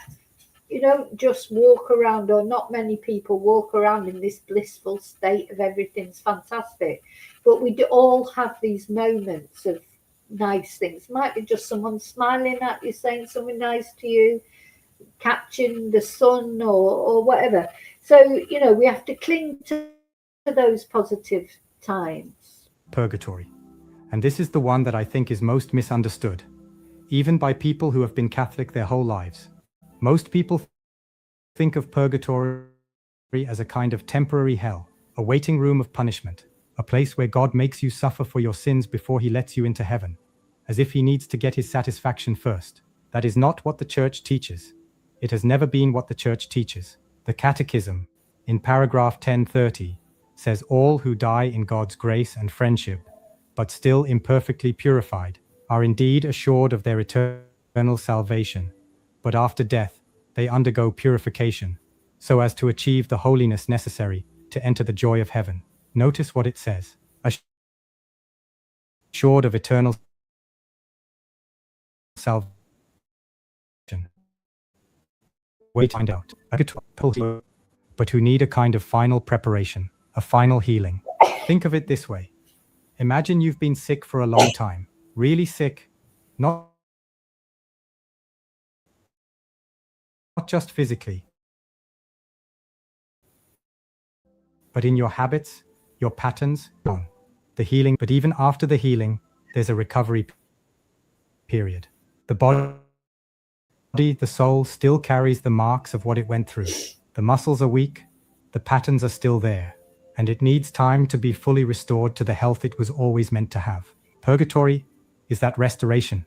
You don't just walk around, or not many people walk around in this blissful state of everything's fantastic. But we do all have these moments of nice things. Might be just someone smiling at you, saying something nice to you, catching the sun, or whatever. So, we have to cling to those positive times. Purgatory. And this is the one that I think is most misunderstood, even by people who have been Catholic their whole lives. Most people think of purgatory as a kind of temporary hell, a waiting room of punishment, a place where God makes you suffer for your sins before he lets you into heaven, as if he needs to get his satisfaction first. That is not what the Church teaches. It has never been what the Church teaches. The Catechism, in paragraph 1030, says all who die in God's grace and friendship, but still imperfectly purified, are indeed assured of their eternal salvation, but after death they undergo purification, so as to achieve the holiness necessary to enter the joy of heaven. Notice what it says: assured of eternal salvation. Wait to find out. But who need a kind of final preparation, a final healing. Think of it this way. Imagine you've been sick for a long time, really sick, not just physically, but in your habits, your patterns, the healing. But even after the healing, there's a recovery period. The body, the soul still carries the marks of what it went through. The muscles are weak, the patterns are still there, and it needs time to be fully restored to the health it was always meant to have. Purgatory is that restoration.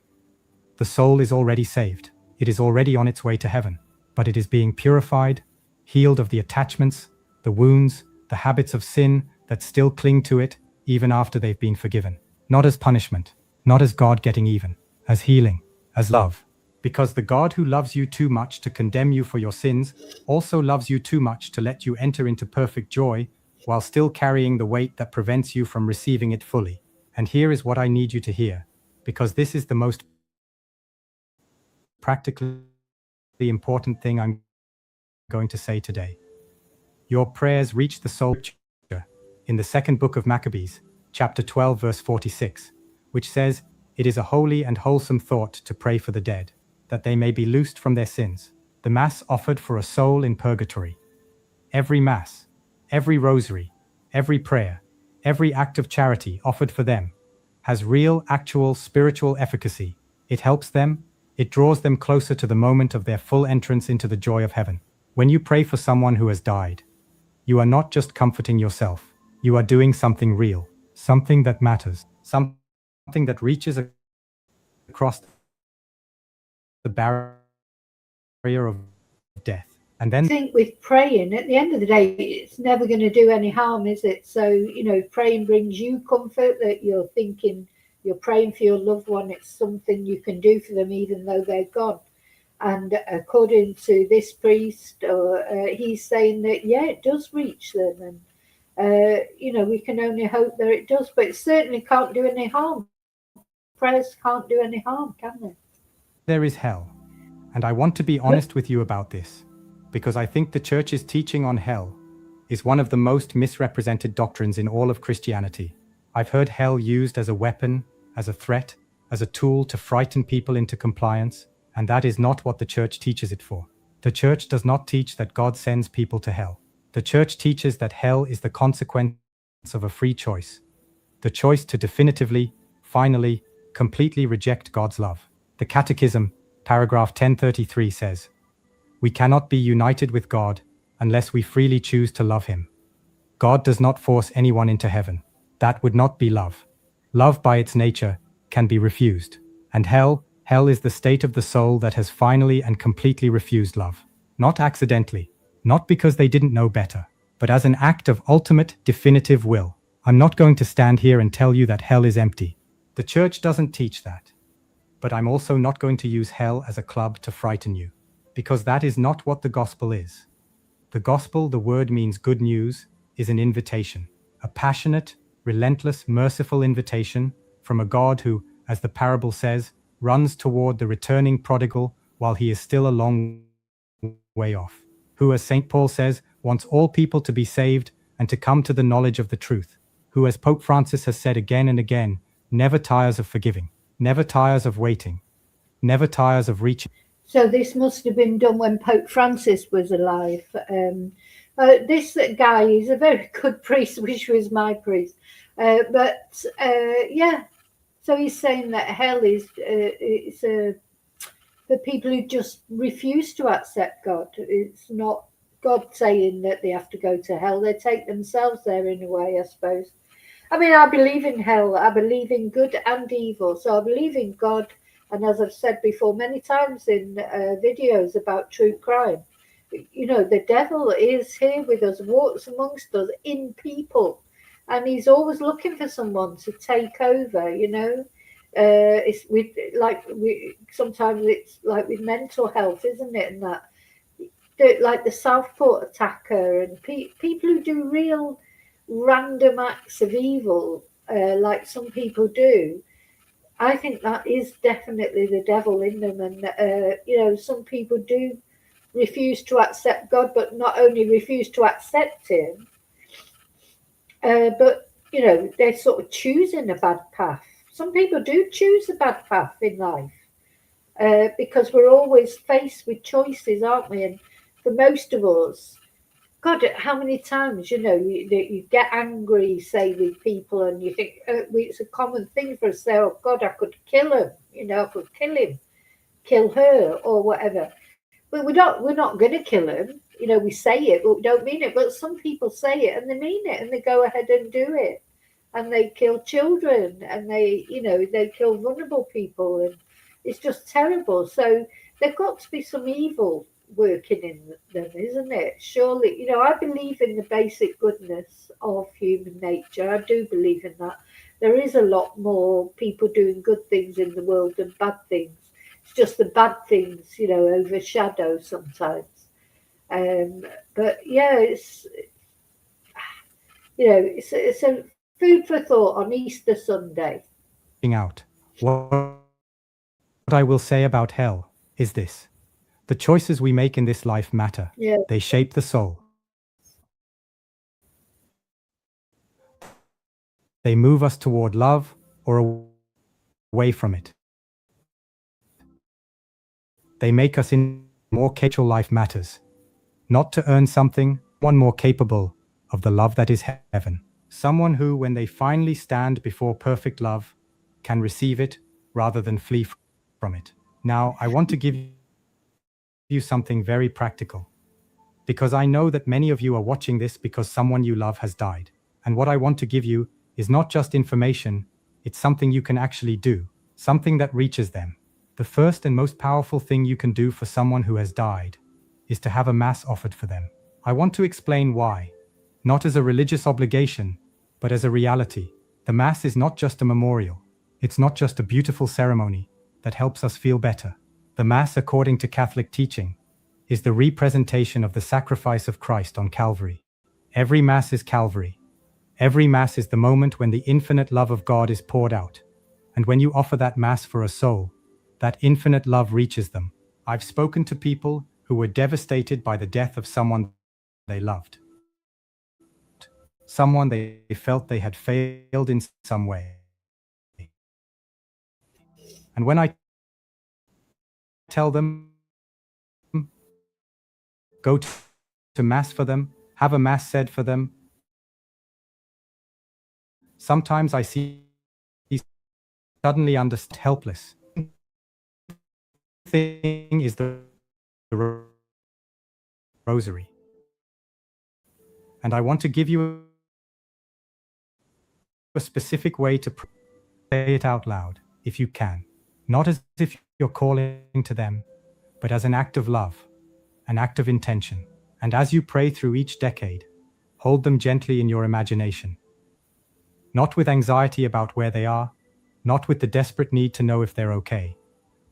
The soul is already saved. It is already on its way to heaven, but it is being purified, healed of the attachments, the wounds, the habits of sin that still cling to it even after they've been forgiven. Not as punishment, not as God getting even, as healing, as love. Because the God who loves you too much to condemn you for your sins also loves you too much to let you enter into perfect joy while still carrying the weight that prevents you from receiving it fully. And here is what I need you to hear, because this is the most practically important thing I'm going to say today. Your prayers reach the soul in the second book of Maccabees, chapter 12, verse 46, which says, "It is a holy and wholesome thought to pray for the dead, that they may be loosed from their sins." The Mass offered for a soul in purgatory. Every Mass, every rosary, every prayer, every act of charity offered for them has real, actual spiritual efficacy. It helps them, it draws them closer to the moment of their full entrance into the joy of heaven. When you pray for someone who has died, you are not just comforting yourself, you are doing something real, something that matters, something that reaches across the barrier of death. And then I think with praying, at the end of the day, it's never going to do any harm, is it? So, praying brings you comfort, that you're thinking, you're praying for your loved one. It's something you can do for them even though they're gone. And according to this priest, he's saying that, yeah, it does reach them. And, we can only hope that it does, but it certainly can't do any harm. Prayers can't do any harm, can they? there is hell. And I want to be honest with you about this, because I think the Church's teaching on hell is one of the most misrepresented doctrines in all of Christianity. I've heard hell used as a weapon, as a threat, as a tool to frighten people into compliance, and that is not what the Church teaches it for. The Church does not teach that God sends people to hell. The Church teaches that hell is the consequence of a free choice, the choice to definitively, finally, completely reject God's love. The Catechism, paragraph 1033 says, "We cannot be united with God unless we freely choose to love him. God does not force anyone into heaven. That would not be love. Love by its nature can be refused. And hell is the state of the soul that has finally and completely refused love. Not accidentally, not because they didn't know better, but as an act of ultimate, definitive will. I'm not going to stand here and tell you that hell is empty. The Church doesn't teach that. But I'm also not going to use hell as a club to frighten you, because that is not what the gospel is. The gospel, the word means good news, is an invitation, a passionate, relentless, merciful invitation from a God who, as the parable says, runs toward the returning prodigal while he is still a long way off, who, as St. Paul says, wants all people to be saved and to come to the knowledge of the truth, who, as Pope Francis has said again and again, never tires of forgiving, never tires of waiting, never tires of reaching. So this must have been done when Pope Francis was alive. This guy is a very good priest, which was my priest. Yeah, so he's saying that hell is for people who just refuse to accept God. It's not God saying that they have to go to hell. They take themselves there in a way, I suppose. I mean, I believe in hell. I believe in good and evil. So I believe in God. And as I've said before many times in videos about true crime, you know, the devil is here with us, walks amongst us in people. And he's always looking for someone to take over, you know. It's with sometimes it's like with mental health, isn't it? And that, like the Southport attacker and people who do real random acts of evil, like some people do. I think that is definitely the devil in them, and you know, some people do refuse to accept God, but not only refuse to accept Him, but you know, they're sort of choosing a bad path. Some people do choose a bad path in life because we're always faced with choices, aren't we? And for most of us, God, how many times, you know, you get angry, say, with people, and you think it's a common thing for us to say, oh, God, I could kill him, you know, I could kill him, kill her, or whatever. But we're not going to kill him. You know, we say it, but we don't mean it. But some people say it and they mean it, and they go ahead and do it. And they kill children, and they kill vulnerable people, and it's just terrible. So there's got to be some evil working in them, isn't it? Surely, you know, I believe in the basic goodness of human nature. I do believe in that. There is a lot more people doing good things in the world than bad things. It's just the bad things, you know, overshadow sometimes. But yeah, it's, you know, it's a food for thought on Easter Sunday. Out. What I will say about hell is this. The choices we make in this life matter. Yeah. They shape the soul. They move us toward love or away from it. They make us in more capable. Life matters. Not to earn something, one more capable of the love that is heaven. Someone who, when they finally stand before perfect love, can receive it rather than flee from it. Now, I want to give you something very practical, because I know that many of you are watching this because someone you love has died. And what I want to give you is not just information, it's something you can actually do, something that reaches them. The first and most powerful thing you can do for someone who has died is to have a mass offered for them. I want to explain why. Not as a religious obligation, but as a reality. The Mass is not just a memorial. It's not just a beautiful ceremony that helps us feel better. The Mass, according to Catholic teaching, is the representation of the sacrifice of Christ on Calvary. Every Mass is Calvary. Every Mass is the moment when the infinite love of God is poured out. And when you offer that Mass for a soul, that infinite love reaches them. I've spoken to people who were devastated by the death of someone they loved. Someone they felt they had failed in some way. And when I tell them, go to Mass for them, have a Mass said for them, sometimes I see suddenly understand helpless. Thing is the rosary. And I want to give you a specific way to say it out loud, if you can. Not as if you're calling to them, but as an act of love, an act of intention. And as you pray through each decade, hold them gently in your imagination. Not with anxiety about where they are, not with the desperate need to know if they're okay,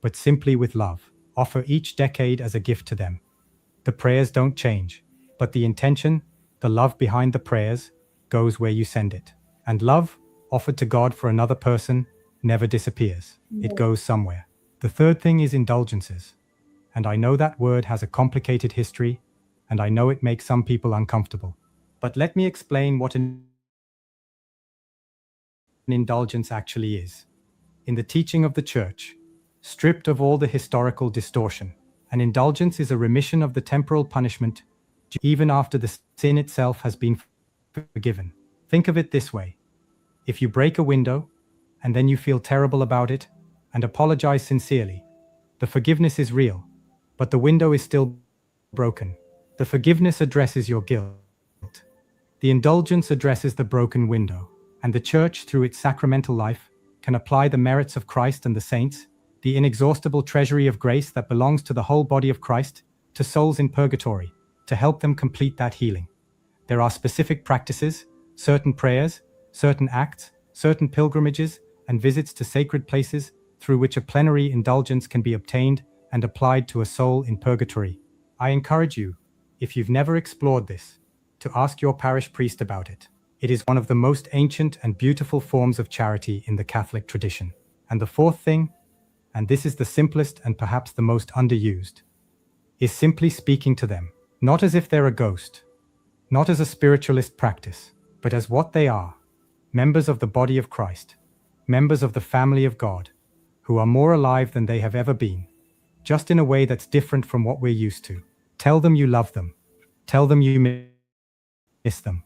but simply with love. Offer each decade as a gift to them. The prayers don't change, but the intention, the love behind the prayers, goes where you send it. And love, offered to God for another person, never disappears. It goes somewhere. The third thing is indulgences. And I know that word has a complicated history, and I know it makes some people uncomfortable. But let me explain what an indulgence actually is. In the teaching of the Church, stripped of all the historical distortion, an indulgence is a remission of the temporal punishment even after the sin itself has been forgiven. Think of it this way. If you break a window, and then you feel terrible about it, and apologize sincerely, the forgiveness is real, but the window is still broken. The forgiveness addresses your guilt. The indulgence addresses the broken window, and the Church, through its sacramental life, can apply the merits of Christ and the saints, the inexhaustible treasury of grace that belongs to the whole body of Christ, to souls in purgatory, to help them complete that healing. There are specific practices, certain prayers, certain acts, certain pilgrimages, and visits to sacred places through which a plenary indulgence can be obtained and applied to a soul in purgatory. I encourage you, if you've never explored this, to ask your parish priest about it. It is one of the most ancient and beautiful forms of charity in the Catholic tradition. And the fourth thing, and this is the simplest and perhaps the most underused, is simply speaking to them, not as if they're a ghost, not as a spiritualist practice, but as what they are, members of the body of Christ, members of the family of God, who are more alive than they have ever been, just in a way that's different from what we're used to. Tell them you love them. Tell them you miss them.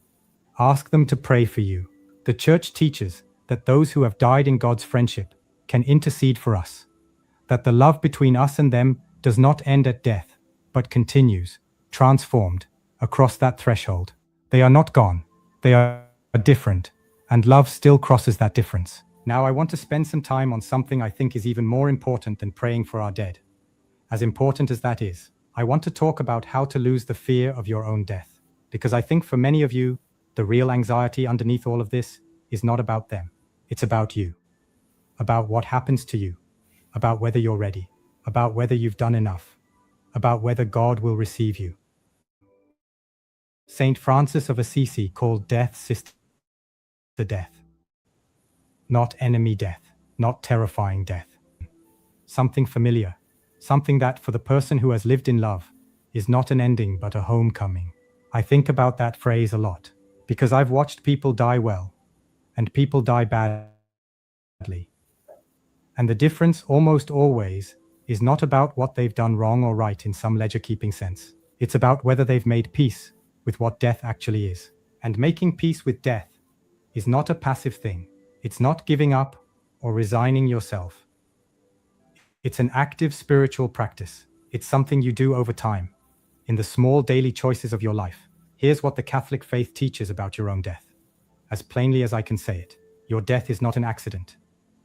Ask them to pray for you. The Church teaches that those who have died in God's friendship can intercede for us, that the love between us and them does not end at death, but continues, transformed, across that threshold. They are not gone. They are different, and love still crosses that difference. Now I want to spend some time on something I think is even more important than praying for our dead. As important as that is, I want to talk about how to lose the fear of your own death. Because I think for many of you, the real anxiety underneath all of this is not about them. It's about you. About what happens to you. About whether you're ready. About whether you've done enough. About whether God will receive you. Saint Francis of Assisi called death sister death. Not enemy death. Not terrifying death. Something familiar. Something that, for the person who has lived in love, is not an ending but a homecoming. I think about that phrase a lot, because I've watched people die well, and people die badly. And the difference almost always is not about what they've done wrong or right in some ledger-keeping sense. It's about whether they've made peace with what death actually is. And making peace with death is not a passive thing. It's not giving up or resigning yourself. It's an active spiritual practice. It's something you do over time, in the small daily choices of your life. Here's what the Catholic faith teaches about your own death. As plainly as I can say it, your death is not an accident.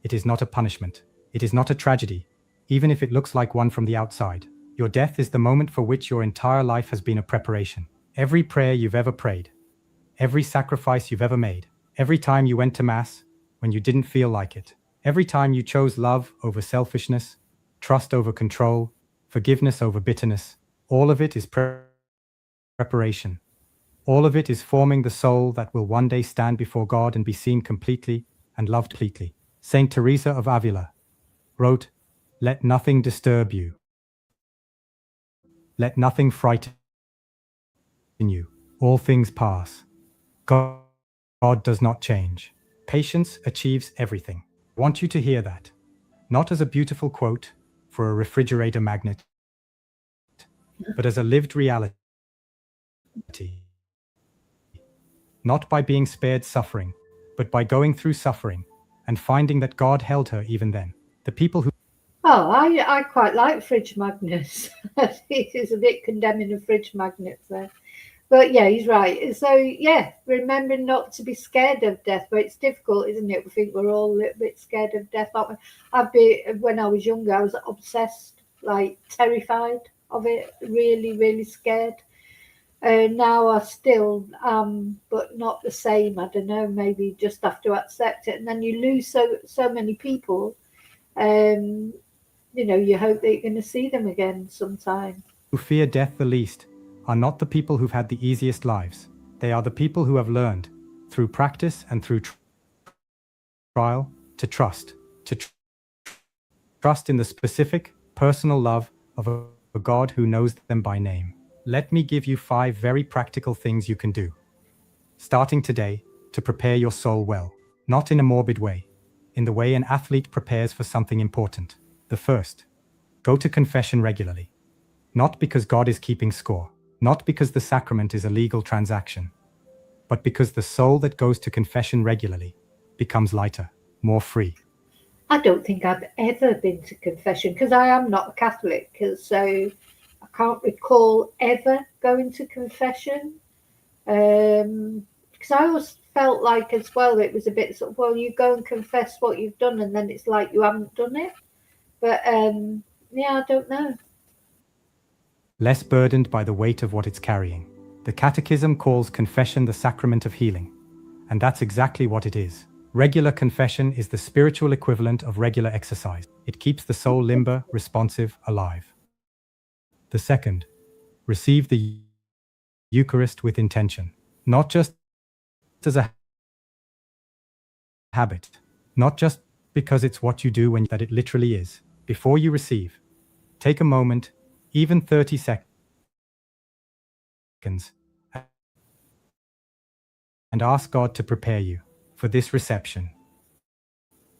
It is not a punishment. It is not a tragedy, even if it looks like one from the outside. Your death is the moment for which your entire life has been a preparation. Every prayer you've ever prayed, every sacrifice you've ever made, every time you went to Mass when you didn't feel like it, every time you chose love over selfishness, trust over control, forgiveness over bitterness, all of it is preparation. All of it is forming the soul that will one day stand before God and be seen completely and loved completely. Saint Teresa of Avila wrote, "Let nothing disturb you. Let nothing frighten you. All things pass. God does not change. Patience achieves everything." I want you to hear that, not as a beautiful quote for a refrigerator magnet, but as a lived reality. Not by being spared suffering, but by going through suffering and finding that God held her even then. The people who... Oh, I quite like fridge magnets. It is a bit condemning of fridge magnets there. But yeah, he's right. So yeah, remembering not to be scared of death. But it's difficult, isn't it? We think we're all a little bit scared of death, aren't we? When I was younger, I was obsessed, like terrified of it, really, really scared. Now I still am, but not the same. I don't know, maybe just have to accept it. And then you lose so many people. You hope that you're going to see them again sometime. Who fear death the least are not the people who've had the easiest lives. They are the people who have learned, through practice and through trial, to trust in the specific, personal love of a a God who knows them by name. Let me give you 5 very practical things you can do, starting today, to prepare your soul well, not in a morbid way, in the way an athlete prepares for something important. The first, go to confession regularly. Not because God is keeping score, not because the sacrament is a legal transaction, but because the soul that goes to confession regularly becomes lighter, more free. I don't think I've ever been to confession because I am not a Catholic, so I can't recall ever going to confession. Because I always felt like as well it was a bit sort of, well, you go and confess what you've done and then it's like you haven't done it. But yeah, I don't know. Less burdened by the weight of what it's carrying. The Catechism calls confession the sacrament of healing, and that's exactly what it is. Regular confession is the spiritual equivalent of regular exercise. It keeps the soul limber, responsive, alive. The second, receive the Eucharist with intention, not just as a habit, not just because it's what you do when that it literally is. Before you receive, take a moment, even 30 seconds, and ask God to prepare you for this reception.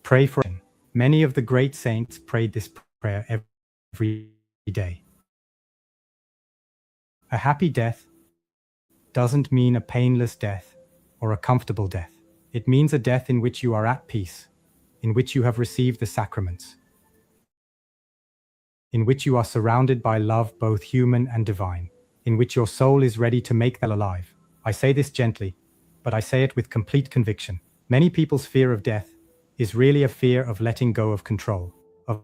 Pray for it. Many of the great saints prayed this prayer every day. A happy death doesn't mean a painless death or a comfortable death. It means a death in which you are at peace, in which you have received the sacraments, in which you are surrounded by love both human and divine, in which your soul is ready to make that alive. I say this gently, but I say it with complete conviction. Many people's fear of death is really a fear of letting go of control, of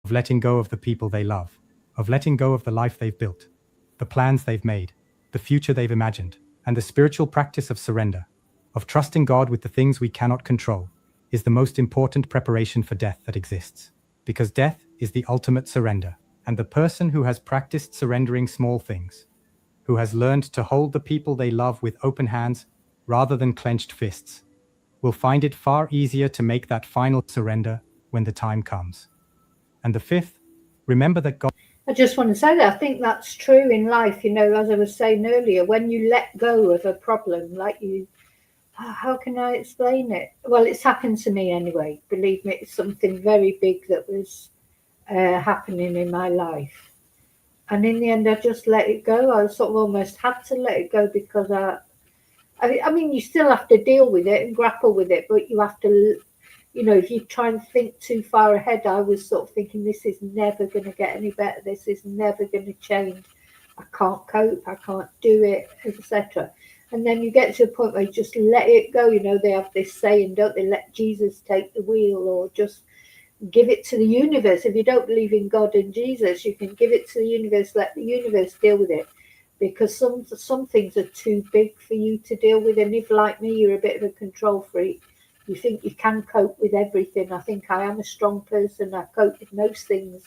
letting go of the people they love, of letting go of the life they've built, the plans they've made, the future they've imagined. And the spiritual practice of surrender, of trusting God with the things we cannot control, is the most important preparation for death that exists. Because death is the ultimate surrender, and the person who has practiced surrendering small things, who has learned to hold the people they love with open hands rather than clenched fists, will find it far easier to make that final surrender when the time comes. And the fifth, remember that God... I just want to say that I think that's true in life, as I was saying earlier, when you let go of a problem, how can I explain it? Well, it's happened to me anyway. Believe me, it's something very big that was happening in my life. And in the end, I just let it go. I sort of almost had to let it go because I mean, you still have to deal with it and grapple with it, but you have to, if you try and think too far ahead, I was sort of thinking, this is never going to get any better. This is never going to change. I can't cope. I can't do it, etc. And then you get to a point where you just let it go. They have this saying, don't they? Let Jesus take the wheel, or just give it to the universe. If you don't believe in God and Jesus, you can give it to the universe. Let the universe deal with it. Because some things are too big for you to deal with. And if, like me, you're a bit of a control freak, you think you can cope with everything. I think I am a strong person. I cope with most things,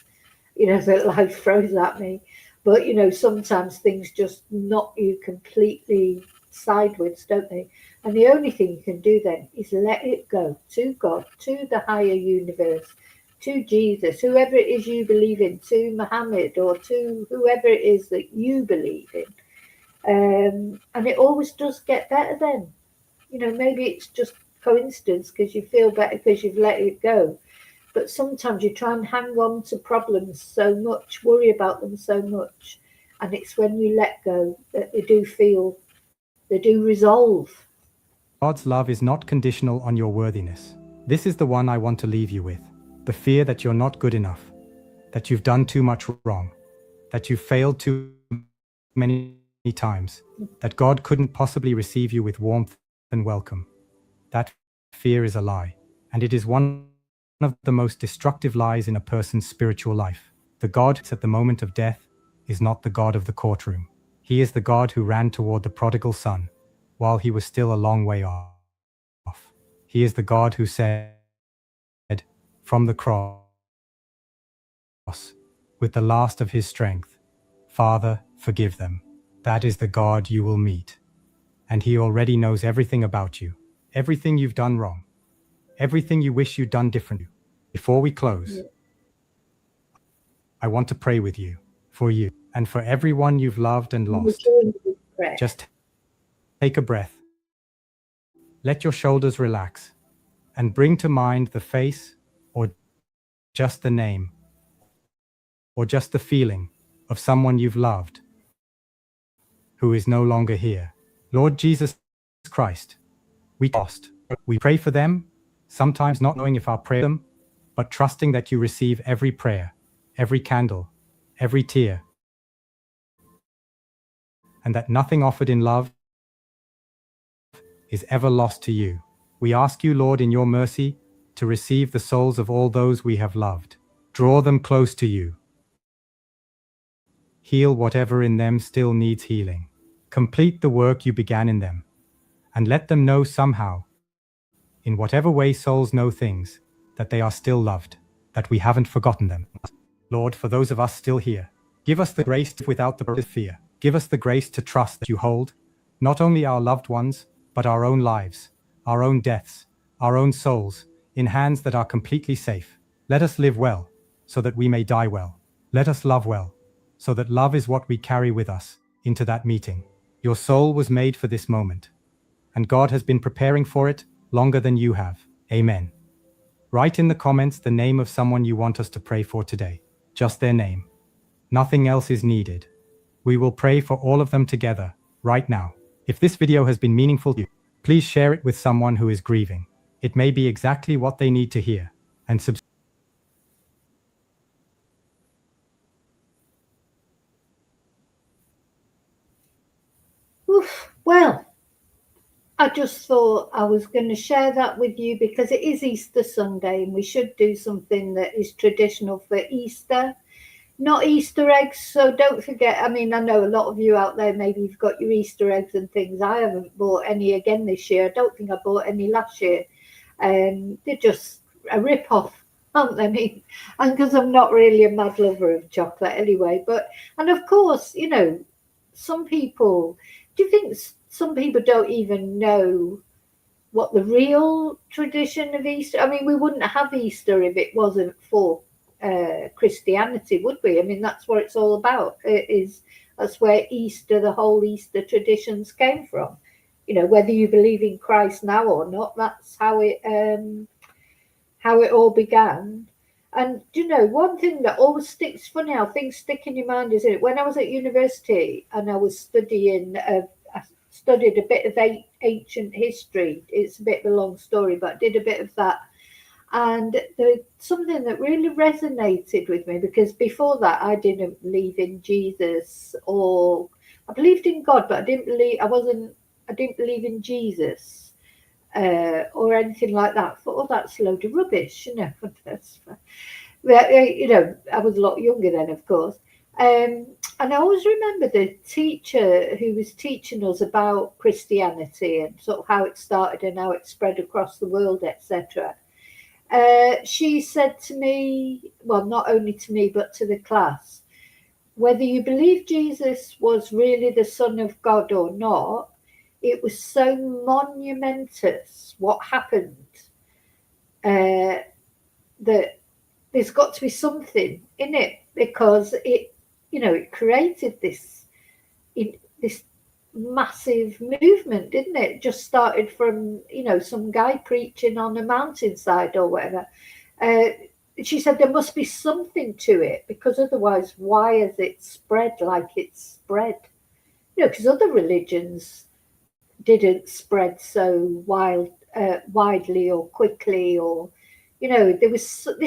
that life throws at me. But, sometimes things just knock you completely sideways, don't they? And the only thing you can do then is let it go to God, to the higher universe, to Jesus, whoever it is you believe in, to Muhammad, or to whoever it is that you believe in. And it always does get better then. Maybe it's just coincidence because you feel better because you've let it go. But sometimes you try and hang on to problems so much, worry about them so much. And it's when you let go that they do resolve. God's love is not conditional on your worthiness. This is the one I want to leave you with. The fear that you're not good enough, that you've done too much wrong, that you've failed too many times, that God couldn't possibly receive you with warmth and welcome. That fear is a lie, and it is one of the most destructive lies in a person's spiritual life. The God at the moment of death is not the God of the courtroom. He is the God who ran toward the prodigal son while he was still a long way off. He is the God who said from the cross, with the last of his strength, Father, forgive them. That is the God you will meet. And he already knows everything about you, everything you've done wrong, everything you wish you'd done differently. Before we close, I want to pray with you, for you, and for everyone you've loved and lost. Just take a breath. Let your shoulders relax and bring to mind the face or just the name or just the feeling of someone you've loved who is no longer here. Lord Jesus Christ, we lost. We pray for them, sometimes not knowing if our prayer them, but trusting that you receive every prayer, every candle, every tear, and that nothing offered in love is ever lost to you. We ask you, Lord, in your mercy, to receive the souls of all those we have loved. Draw them close to you. Heal whatever in them still needs healing. Complete the work you began in them, and let them know somehow, in whatever way souls know things, that they are still loved, that we haven't forgotten them. Lord, for those of us still here, give us the grace to live without the fear. Give us the grace to trust that you hold, not only our loved ones, but our own lives, our own deaths, our own souls, in hands that are completely safe. Let us live well, so that we may die well. Let us love well, so that love is what we carry with us into that meeting. Your soul was made for this moment, and God has been preparing for it longer than you have. Amen. Write in the comments the name of someone you want us to pray for today. Just their name. Nothing else is needed. We will pray for all of them together, right now. If this video has been meaningful to you, please share it with someone who is grieving. It may be exactly what they need to hear. And Well, I just thought I was going to share that with you because it is Easter Sunday and we should do something that is traditional for Easter. Not Easter eggs, so don't forget. I mean, I know a lot of you out there, maybe you've got your Easter eggs and things. I haven't bought any again this year. I don't think I bought any last year. They're just a rip-off, aren't they? I mean, and because I'm not really a mad lover of chocolate anyway. But, and of course, you know, some people, do you think some people don't even know what the real tradition of Easter? I mean, we wouldn't have Easter if it wasn't for Christianity, would we? I mean, that's what it's all about. That's where Easter, the whole Easter traditions came from. You know, whether you believe in Christ now or not, that's how it all began. And you know, one thing that always sticks, funny how things stick in your mind, is it? When I was at university and I was studying, I studied a bit of ancient history. It's a bit of a long story, but I did a bit of that. And there's something that really resonated with me, because before that I didn't believe in Jesus, or I believed in God, but I didn't believe in Jesus or anything like that. I thought, oh, that's a load of rubbish, you know. You know, I was a lot younger then, of course. And I always remember the teacher who was teaching us about Christianity and sort of how it started and how it spread across the world, etc. She said to me, well, not only to me, but to the class, whether you believe Jesus was really the Son of God or not, it was so monumentous what happened that there's got to be something in it, because it, you know, it created this massive movement, didn't it? Just started from, you know, some guy preaching on a mountainside or whatever. She said there must be something to it, because otherwise why has it spread like it's spread? You know, because other religions didn't spread so widely or quickly, or, you know, there's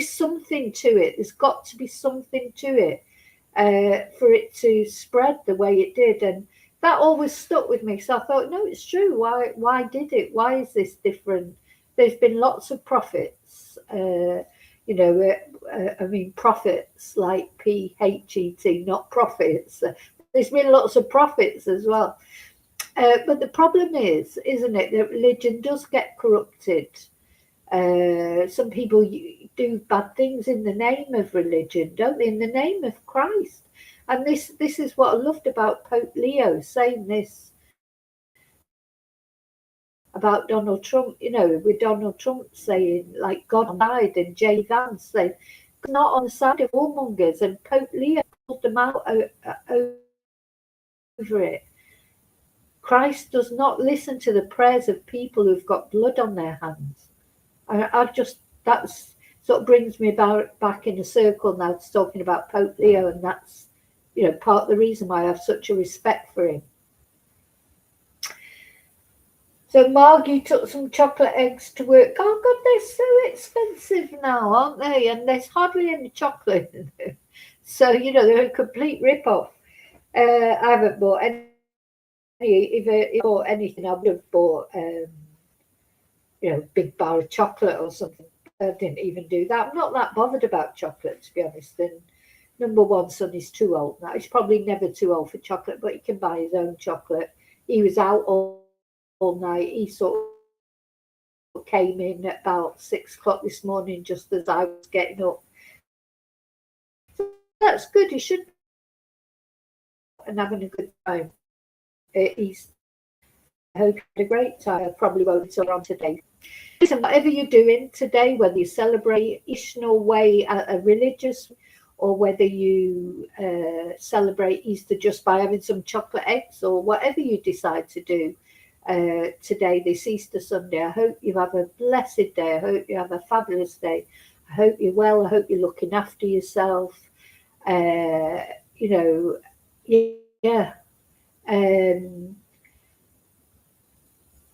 something to it. There's got to be something to it for it to spread the way it did. And that always stuck with me. So I thought, no, it's true. Why did it? Why is this different? There's been lots of prophets, you know, I mean, prophets like PHET, not prophets. There's been lots of prophets as well. But the problem is, isn't it, that religion does get corrupted. Some people do bad things in the name of religion, don't they? In the name of Christ. And this is what I loved about Pope Leo saying this about Donald Trump, you know, with Donald Trump saying, like, God died, and Jay Vance saying, not on the side of warmongers, and Pope Leo pulled them out over it. Christ does not listen to the prayers of people who've got blood on their hands. That's sort of brings me back in a circle now to talking about Pope Leo, and that's, part of the reason why I have such a respect for him. So Margie took some chocolate eggs to work. Oh God, they're so expensive now, aren't they? And there's hardly any chocolate in them. So, they're a complete rip-off. I haven't bought any. If I bought anything, I would have bought, big bar of chocolate or something. I didn't even do that. I'm not that bothered about chocolate, to be honest. And number one son is too old now. He's probably never too old for chocolate, but he can buy his own chocolate. He was out all night. He sort of came in at about 6 o'clock this morning, just as I was getting up. So that's good. He should be and having a good time. I hope you had a great time. I probably won't be on today. Listen, whatever you're doing today, whether you celebrate traditional way, a religious, or whether you celebrate Easter just by having some chocolate eggs, or whatever you decide to do today, this Easter Sunday, I hope you have a blessed day. I hope you have a fabulous day. I hope you're well. I hope you're looking after yourself.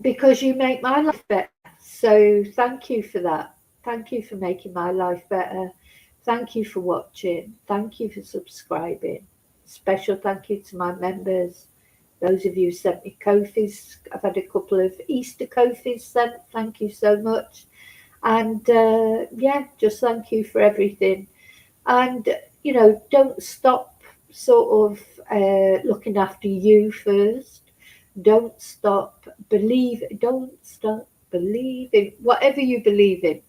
Because you make my life better. So thank you for that. Thank you for making my life better. Thank you for watching. Thank you for subscribing. Special thank you to my members. Those of you who sent me Ko-fis. I've had a couple of Easter Ko-fis sent. Thank you so much. And just thank you for everything. And, don't stop sort of looking after you first. Don't stop believing whatever you believe in.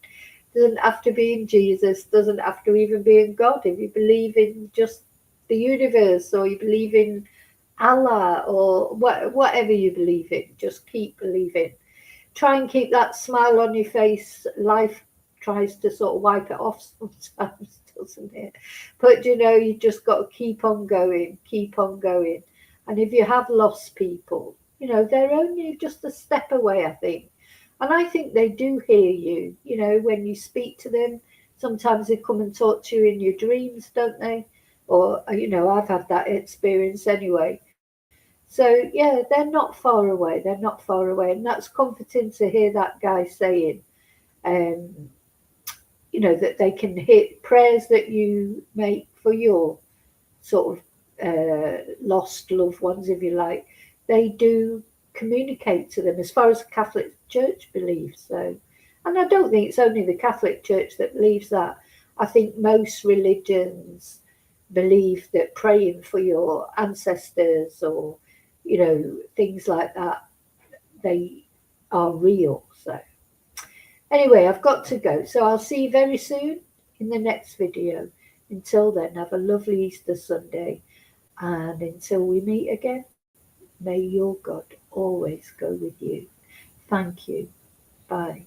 Doesn't have to be in Jesus, doesn't have to even be in God. If you believe in just the universe, or you believe in Allah, or whatever you believe in, just keep believing. Try and keep that smile on your face. Life tries to sort of wipe it off sometimes, doesn't it? But you just got to keep on going. And if you have lost people, they're only just a step away, I think. And I think they do hear you, when you speak to them. Sometimes they come and talk to you in your dreams, don't they? Or, I've had that experience anyway. So, yeah, they're not far away. And that's comforting to hear that guy saying, that they can hear prayers that you make for your sort of lost loved ones, if you like. They do communicate to them, as far as the Catholic Church believes so. And I don't think it's only the Catholic Church that believes that. I think most religions believe that praying for your ancestors, or things like that, they are real. So anyway, I've got to go, so I'll see you very soon in the next video. Until then, have a lovely Easter Sunday, and until we meet again, may your God always go with you. Thank you. Bye.